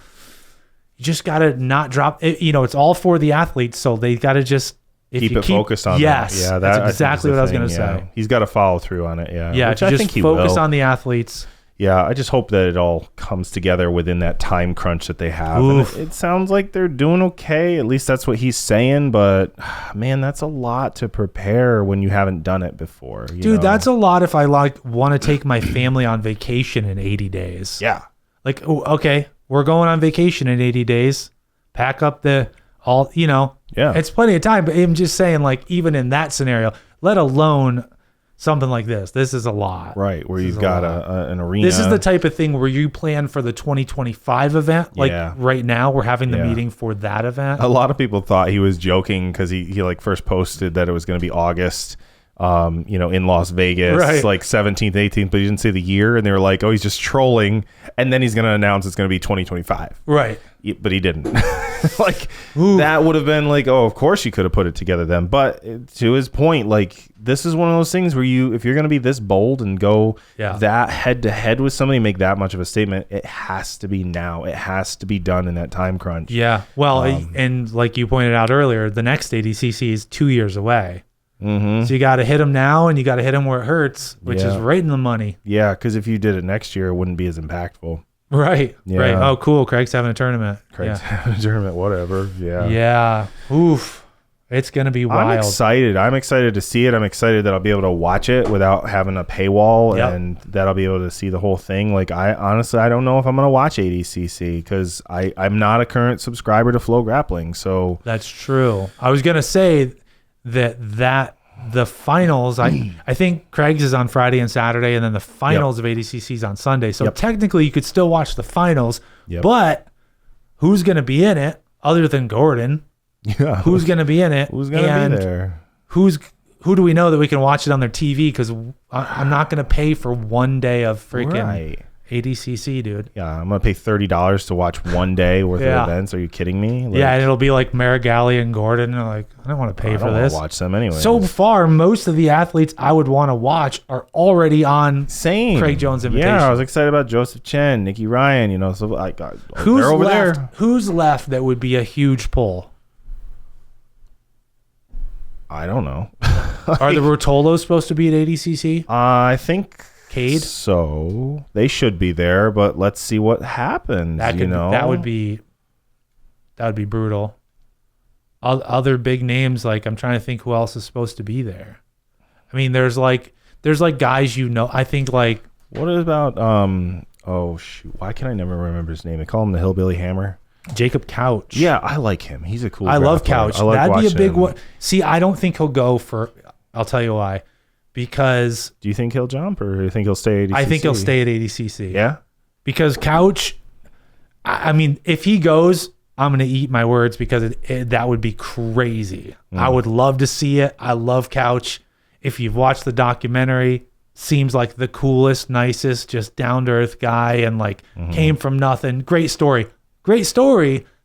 you just gotta not drop it. It's all for the athletes, so they gotta just keep it focused on that. Yeah, that's exactly what I was gonna say. He's got to follow through on it. Yeah, which I think he focus will. on the athletes. Yeah, I just hope that it all comes together within that time crunch that they have. And it sounds like they're doing okay. At least that's what he's saying. But man, that's a lot to prepare when you haven't done it before. Dude, that's a lot if I want to take my family on vacation in 80 days. Yeah. Like, okay, we're going on vacation in 80 days. Pack up Yeah. It's plenty of time. But I'm just saying, like, even in that scenario, let alone something like this. This is a lot. Right, where you've got an arena. This is the type of thing where you plan for the 2025 event. Like right now, we're having the meeting for that event. A lot of people thought he was joking because he like first posted that it was going to be August, in Las Vegas, right, like 17th, 18th, but he didn't say the year. And they were like, oh, he's just trolling. And then he's going to announce it's going to be 2025. Right. But he didn't. Like, that would have been like, oh, of course you could have put it together then. But to his point, like, this is one of those things where if you're going to be this bold and go that head to head with somebody, make that much of a statement, it has to be now. It has to be done in that time crunch. Yeah. Well, and like you pointed out earlier, the next ADCC is 2 years away. Mm-hmm. So you got to hit them now, and you got to hit them where it hurts, which is right in the money. Yeah, because if you did it next year, it wouldn't be as impactful. Right. Yeah. Right. Oh, cool. Craig's having a tournament. Having a tournament, whatever. Yeah. Yeah. Oof. It's going to be wild. I'm excited. I'm excited to see it. I'm excited that I'll be able to watch it without having a paywall and that I'll be able to see the whole thing. Like, I honestly don't know if I'm going to watch ADCC because I'm not a current subscriber to Flow Grappling. So that's true. I was going to say that the finals, I think Craig's is on Friday and Saturday, and then the finals of ADCC is on Sunday. So technically you could still watch the finals, but who's going to be in it other than Gordon? Yeah. Who's going to be in it? Who's going to be there? Who do we know that we can watch it on their TV? Because I'm not going to pay for 1 day of freaking ADCC, dude. Yeah, I'm going to pay $30 to watch 1 day worth of events. Are you kidding me? Like, and it'll be like Marigali and Gordon. And like, I don't want to pay for this. I don't want to watch them anyway. So far, most of the athletes I would want to watch are already on Craig Jones Invitational. Yeah, I was excited about Joseph Chen, Nikki Ryan, so who's they're over left, there. Who's left that would be a huge pull? I don't know. Are the Rotolos supposed to be at ADCC? I think Cade? So they should be there, but let's see what happens. That would be brutal. Other big names, like I'm trying to think who else is supposed to be there. I mean, there's like guys I think like what about oh shoot, why can I never remember his name? They call him the Hillbilly Hammer. Jacob Couch. Yeah, I like him. He's a cool. I love Couch. That'd be a big one. him. See, I don't think he'll go for. I'll tell you why. Because do you think he'll jump, or do you think he'll stay at ADCC? I think he'll stay at ADCC. Yeah. Because Couch, I mean, if he goes, I'm going to eat my words because that would be crazy. I would love to see it. I love Couch. If you've watched the documentary, seems like the coolest, nicest, just down to earth guy, and like came from nothing. Great story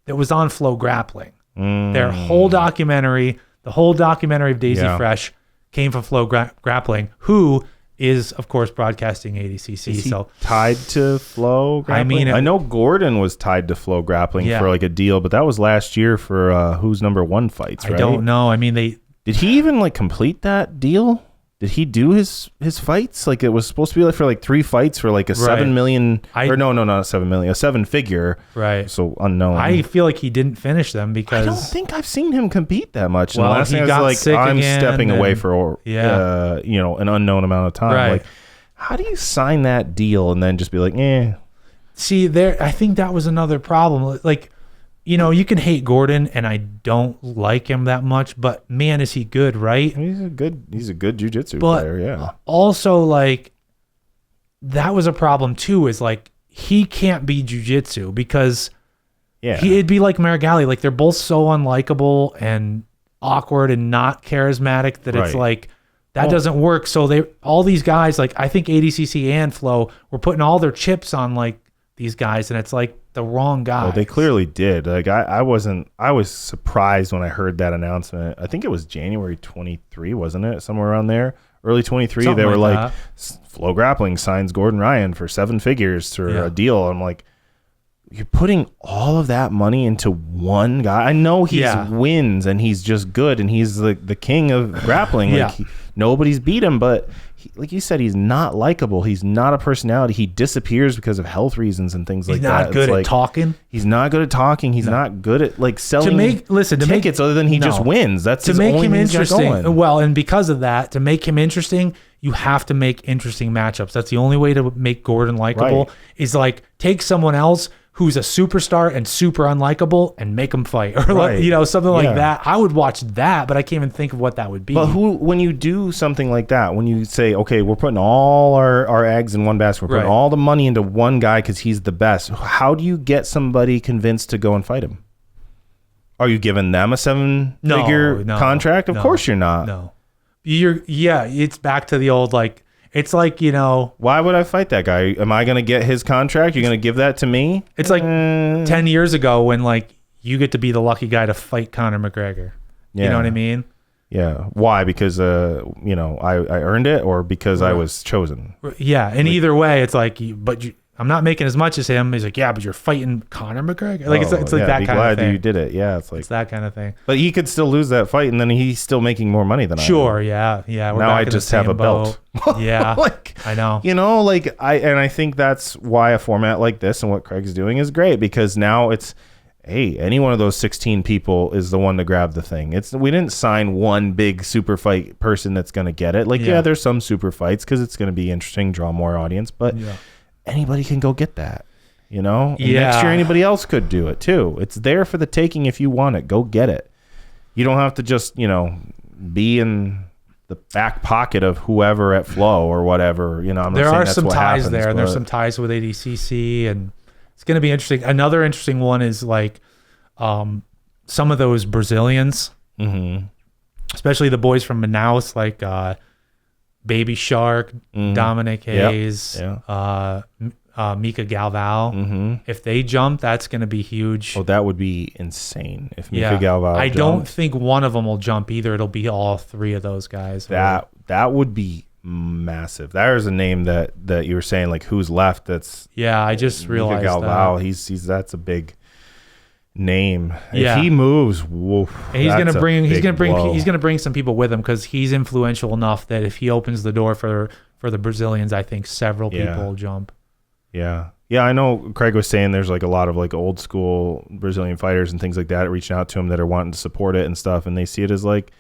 that was on Flow Grappling. Their whole documentary, the whole documentary of Daisy Fresh came from Flow Grappling, who is, of course, broadcasting ADCC. Is he so tied to Flow Grappling? I know Gordon was tied to Flow Grappling for like a deal, but that was last year for Who's Number One fights, right? I don't know. I mean, did he even like complete that deal? Did he do his fights? Like it was supposed to be like for like 3 fights for like a 7 million or no, not 7 million, a 7-figure. Right. So unknown. I feel like he didn't finish them because I don't think I've seen him compete that much. Well, and the last he thing I got was sick like, I'm again stepping away for an unknown amount of time. Right. Like, how do you sign that deal and then just be like, eh? See, I think that was another problem. Like, you know, you can hate Gordon, and I don't like him that much, but man, is he good, right? He's a good jiu-jitsu player, yeah. Also, like, that was a problem too, is like he can't be jiu-jitsu because it'd be like Marigali. Like, they're both so unlikable and awkward and not charismatic that it's like that doesn't work. So all these guys, like, I think ADCC and Flow were putting all their chips on like these guys, and it's like the wrong guy. Well, they clearly did. Like I was surprised when I heard that announcement. I think it was January 23, wasn't it? Somewhere around there. Early 23. Something they were like Flow Grappling signs Gordon Ryan for 7 figures for a deal. I'm like, you're putting all of that money into one guy. I know he wins and he's just good and he's the king of grappling. Like nobody's beat him, but like you said, he's not likable. He's not a personality. He disappears because of health reasons and things like that. He's not good at talking. He's not good at talking. He's not good at like selling tickets other than he just wins. That's to make him interesting. Well, and because of that, to make him interesting, you have to make interesting matchups. That's the only way to make Gordon likable is like take someone else who's a superstar and super unlikable and make them fight or like, you know, something like that. I would watch that, but I can't even think of what that would be. But when you do something like that, when you say, okay, we're putting all our eggs in one basket, we're putting all the money into one guy because he's the best. How do you get somebody convinced to go and fight him? Are you giving them a 7-figure contract? Of course you're not. No. It's back to the old, like, it's like, you know, why would I fight that guy? Am I going to get his contract? You're going to give that to me? It's like 10 years ago when like you get to be the lucky guy to fight Conor McGregor. You know what I mean? Yeah. Why? Because, you know, I earned it or because I was chosen? Yeah. And either way, it's like, I'm not making as much as him. He's like, yeah, but you're fighting Conor McGregor. Like, it's like that kind of thing. You did it. Yeah. It's that kind of thing. But he could still lose that fight and then he's still making more money than I am. Sure. Yeah. We're now I just have a belt. Yeah. Like, I know. You know, like I think that's why a format like this and what Craig's doing is great because now it's, hey, any one of those 16 people is the one to grab the thing. We didn't sign one big super fight person that's going to get it. Like, there's some super fights because it's going to be interesting, draw more audience, but anybody can go get that, you know? And next year, anybody else could do it too. It's there for the taking if you want it. Go get it. You don't have to just, you know, be in the back pocket of whoever at Flow or whatever. You know, I'm not there saying are that's some what ties happens, there. but There's some ties with ADCC, and it's going to be interesting. Another interesting one is like some of those Brazilians, especially the boys from Manaus, like Baby Shark, Dominic Hayes, Mika Galvao. If they jump, that's going to be huge. Oh, that would be insane if Mika Galvao I don't think one of them will jump either. It'll be all 3 of those guys. That would be massive. There's a name that you were saying, like, who's left. That's I just realized Mika Galvao. That. That's a big name. If he moves, woof, and he's gonna bring some people with him because he's influential enough that if he opens the door for the Brazilians, I think several people will jump. Yeah, I know Craig was saying there's like a lot of like old school Brazilian fighters and things like that reaching out to him that are wanting to support it and stuff, and they see it as like,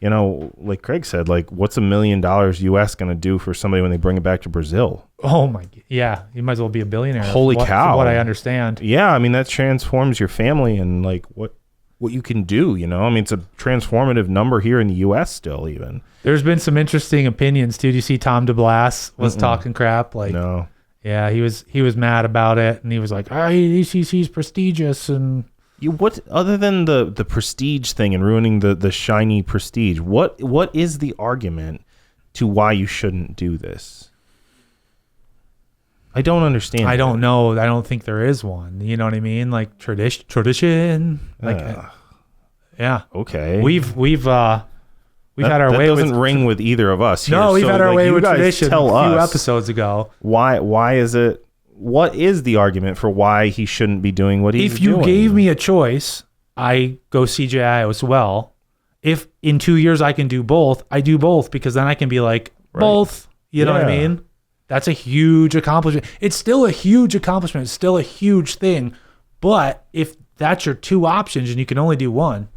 you know, like Craig said, like, what's $1 million US going to do for somebody when they bring it back to Brazil? Oh my, you might as well be a billionaire. Holy cow! From what I understand. Yeah, I mean that transforms your family and like what you can do. You know, I mean it's a transformative number here in the US still. Even there's been some interesting opinions too. Do you see Tom DeBlas was talking crap? Like, no. Yeah, he was mad about it, and he was like, ADCC's prestigious and. What other than the prestige thing and ruining the shiny prestige? What is the argument to why you shouldn't do this? I don't understand. I don't know. I don't think there is one. You know what I mean? Like tradition. Like Yeah. Okay. We've had our that way doesn't with ring with either of us here. No, we've had our way with tradition tell a few us episodes ago. why is it, what is the argument for why he shouldn't be doing what he's doing? If you gave me a choice, I go CJI as well. If in 2 years I can do both, I do both, because then I can be like, both. You know what I mean? That's a huge accomplishment. It's still a huge accomplishment. It's still a huge thing. But if that's your two options and you can only do one,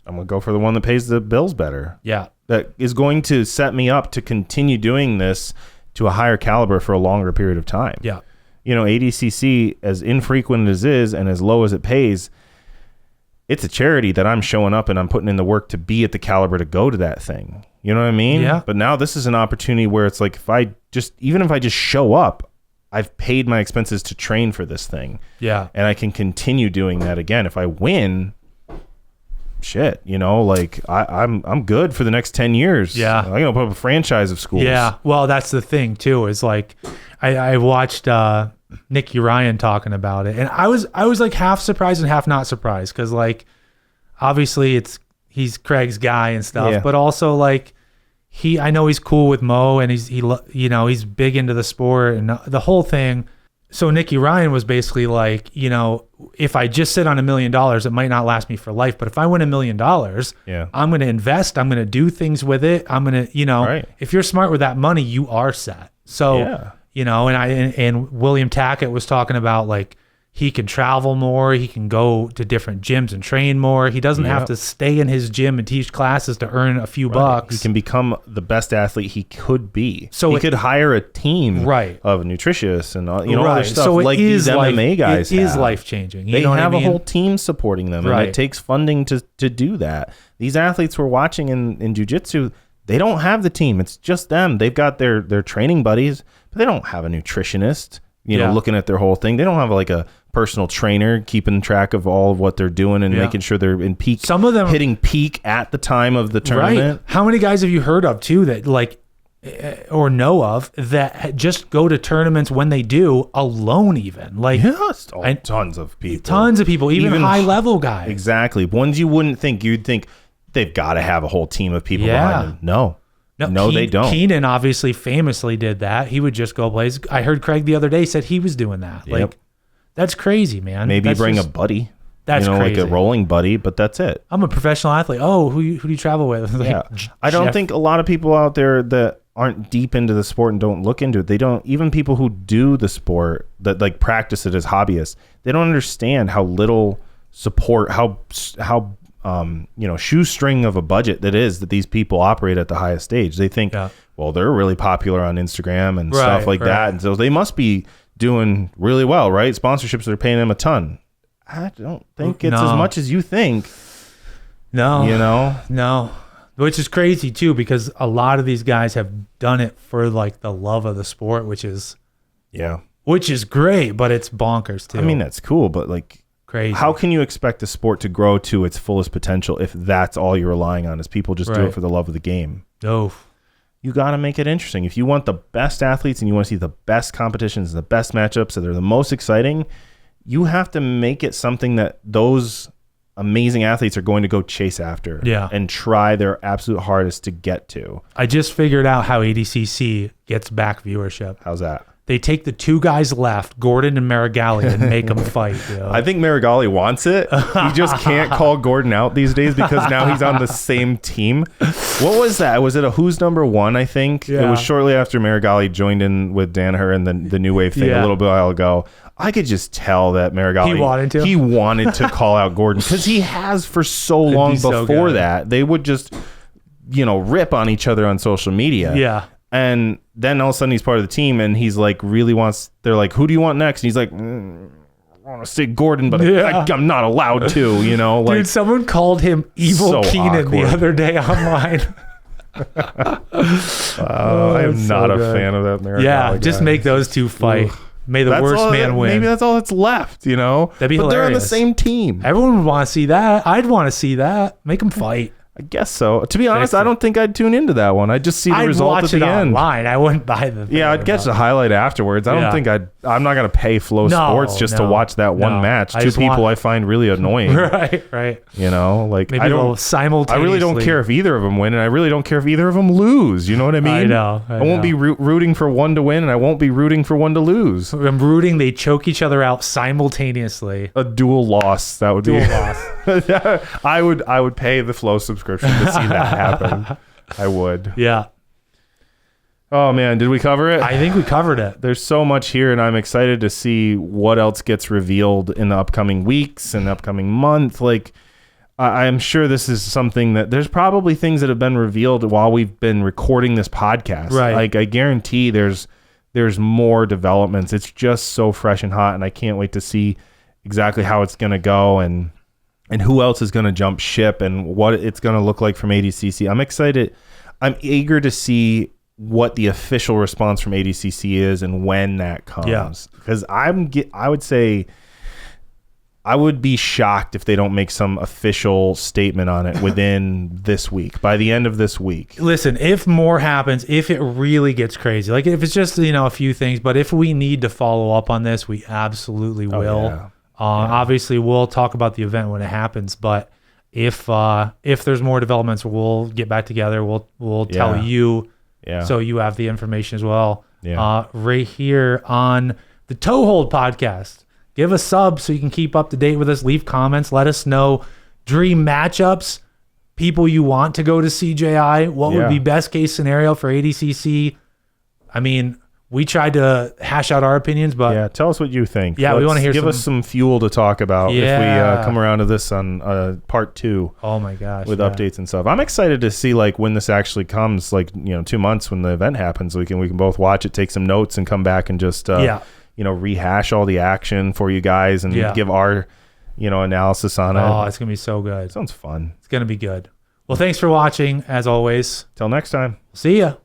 I'm going to go for the one that pays the bills better. Yeah. That is going to set me up to continue doing this to a higher caliber for a longer period of time. Yeah. You know, ADCC, as infrequent as it is and as low as it pays, it's a charity that I'm showing up and I'm putting in the work to be at the caliber to go to that thing. You know what I mean? Yeah. But now this is an opportunity where it's like, even if I just show up, I've paid my expenses to train for this thing. Yeah. And I can continue doing that again. If I win, shit, you know, like I'm good for the next 10 years. Yeah. I'm going to put up a franchise of schools. Yeah. Well, that's the thing too, is like, I watched Nicky Ryan talking about it, and I was like half surprised and half not surprised, because like obviously he's Craig's guy and stuff, but also like I know he's cool with Mo, and he's big into the sport and the whole thing. So Nicky Ryan was basically like, you know, if I just sit on $1 million, it might not last me for life, but if I win $1 million, I'm going to invest, I'm going to do things with it, I'm going to, you know, if you're smart with that money, you are set. So you know, and William Tackett was talking about like he can travel more, he can go to different gyms and train more. He doesn't have to stay in his gym and teach classes to earn a few bucks. He can become the best athlete he could be. So he could hire a team of nutritionists and other stuff, so like these MMA guys. It is life changing. They have a whole team supporting them, and it takes funding to do that. These athletes we're watching in jiu-jitsu, they don't have the team. It's just them. They've got their training buddies, but they don't have a nutritionist, you know, looking at their whole thing. They don't have like a personal trainer keeping track of all of what they're doing and making sure they're in peak. Some of them hitting peak at the time of the tournament. Right. How many guys have you heard of too that like, or know of, that just go to tournaments when they do alone, even like tons of people, even high level guys. Exactly. Ones you wouldn't think. You'd think they've got to have a whole team of people behind them. No, they don't. Keenan obviously famously did that. He would just go plays. I heard Craig the other day said he was doing that. Like, that's crazy, man. Maybe bring a buddy. That's crazy. Like a rolling buddy, but that's it. I'm a professional athlete. Oh, who do you travel with? Like, I don't think a lot of people out there that aren't deep into the sport and don't look into it, they don't, even people who do the sport that like practice it as hobbyists, they don't understand how little support, how shoestring of a budget that is that these people operate at the highest stage. They think, well, they're really popular on Instagram and stuff like that, and so they must be doing really well, right? Sponsorships are paying them a ton. I don't think it's as much as you think. No. Which is crazy too, because a lot of these guys have done it for like the love of the sport, which is great, but it's bonkers too. I mean, that's cool, but like, crazy. How can you expect the sport to grow to its fullest potential if that's all you're relying on, is people just do it for the love of the game? No. You got to make it interesting. If you want the best athletes and you want to see the best competitions, the best matchups, so they're the most exciting, you have to make it something that those amazing athletes are going to go chase after and try their absolute hardest to get to. I just figured out how ADCC gets back viewership. How's that? They take the two guys left, Gordon and Marigali, and make them fight. I think Marigali wants it. He just can't call Gordon out these days because now he's on the same team. What was that? Was it a Who's Number One, I think? It was shortly after Marigali joined in with Danaher and the New Wave thing a little while ago. I could just tell that Marigali, he wanted to call out Gordon because he has for so long before that. They would just, rip on each other on social media. Yeah. And then all of a sudden he's part of the team and he's like they're like, who do you want next? And he's like, I want to say Gordon, but I'm not allowed to, like. Dude, someone called him Evil Keenan the other day online. I am not a fan of that Marigali guy. Just make those two fight. May the worst man win. Maybe that's all that's left, That'd be hilarious. They're on the same team. Everyone would want to see that. I'd want to see that. Make them fight. I guess so. To be honest, I don't think I'd tune into that one. I'd just see the result at the end. Online. I wouldn't buy the thing. Yeah, I'd catch the highlight afterwards. I don't think I'm not going to pay Flow Sports just to watch that one match. Two people I find really annoying. Right. You know, like maybe they'll simultaneously. I really don't care if either of them win, and I really don't care if either of them lose. You know what I mean? I know. I won't be rooting for one to win, and I won't be rooting for one to lose. I'm rooting. They choke each other out simultaneously. A dual loss. That would be loss. I would pay the Flow subscription to see that happen. I would. Yeah. Oh man, did we cover it? I think we covered it. There's so much here, and I'm excited to see what else gets revealed in the upcoming weeks and the upcoming month. Like, I'm sure this is something that there's probably things that have been revealed while we've been recording this podcast. Right. Like, I guarantee there's more developments. It's just so fresh and hot, and I can't wait to see exactly how it's going to go and who else is going to jump ship and what it's going to look like from ADCC. I'm excited. I'm eager to see what the official response from ADCC is and when that comes. Yeah. Because I would say I would be shocked if they don't make some official statement on it within this week, by the end of this week. Listen, if more happens, if it really gets crazy, like if it's just, a few things, but if we need to follow up on this, we absolutely will. Yeah. Obviously, we'll talk about the event when it happens, but if there's more developments, we'll get back together. We'll tell you, so you have the information as well. Yeah. Right here on the Toehold podcast. Give a sub so you can keep up to date with us. Leave comments. Let us know dream matchups, people you want to go to CJI. What would be best case scenario for ADCC? I mean, we tried to hash out our opinions, but tell us what you think. Yeah, we want to hear. Give us some fuel to talk about if we come around to this on part 2. Oh my gosh, with updates and stuff. I'm excited to see like when this actually comes. Like 2 months when the event happens, we can both watch it, take some notes, and come back and just rehash all the action for you guys and give our analysis on it. Oh, it's gonna be so good. Sounds fun. It's gonna be good. Well, thanks for watching as always. Till next time. See ya.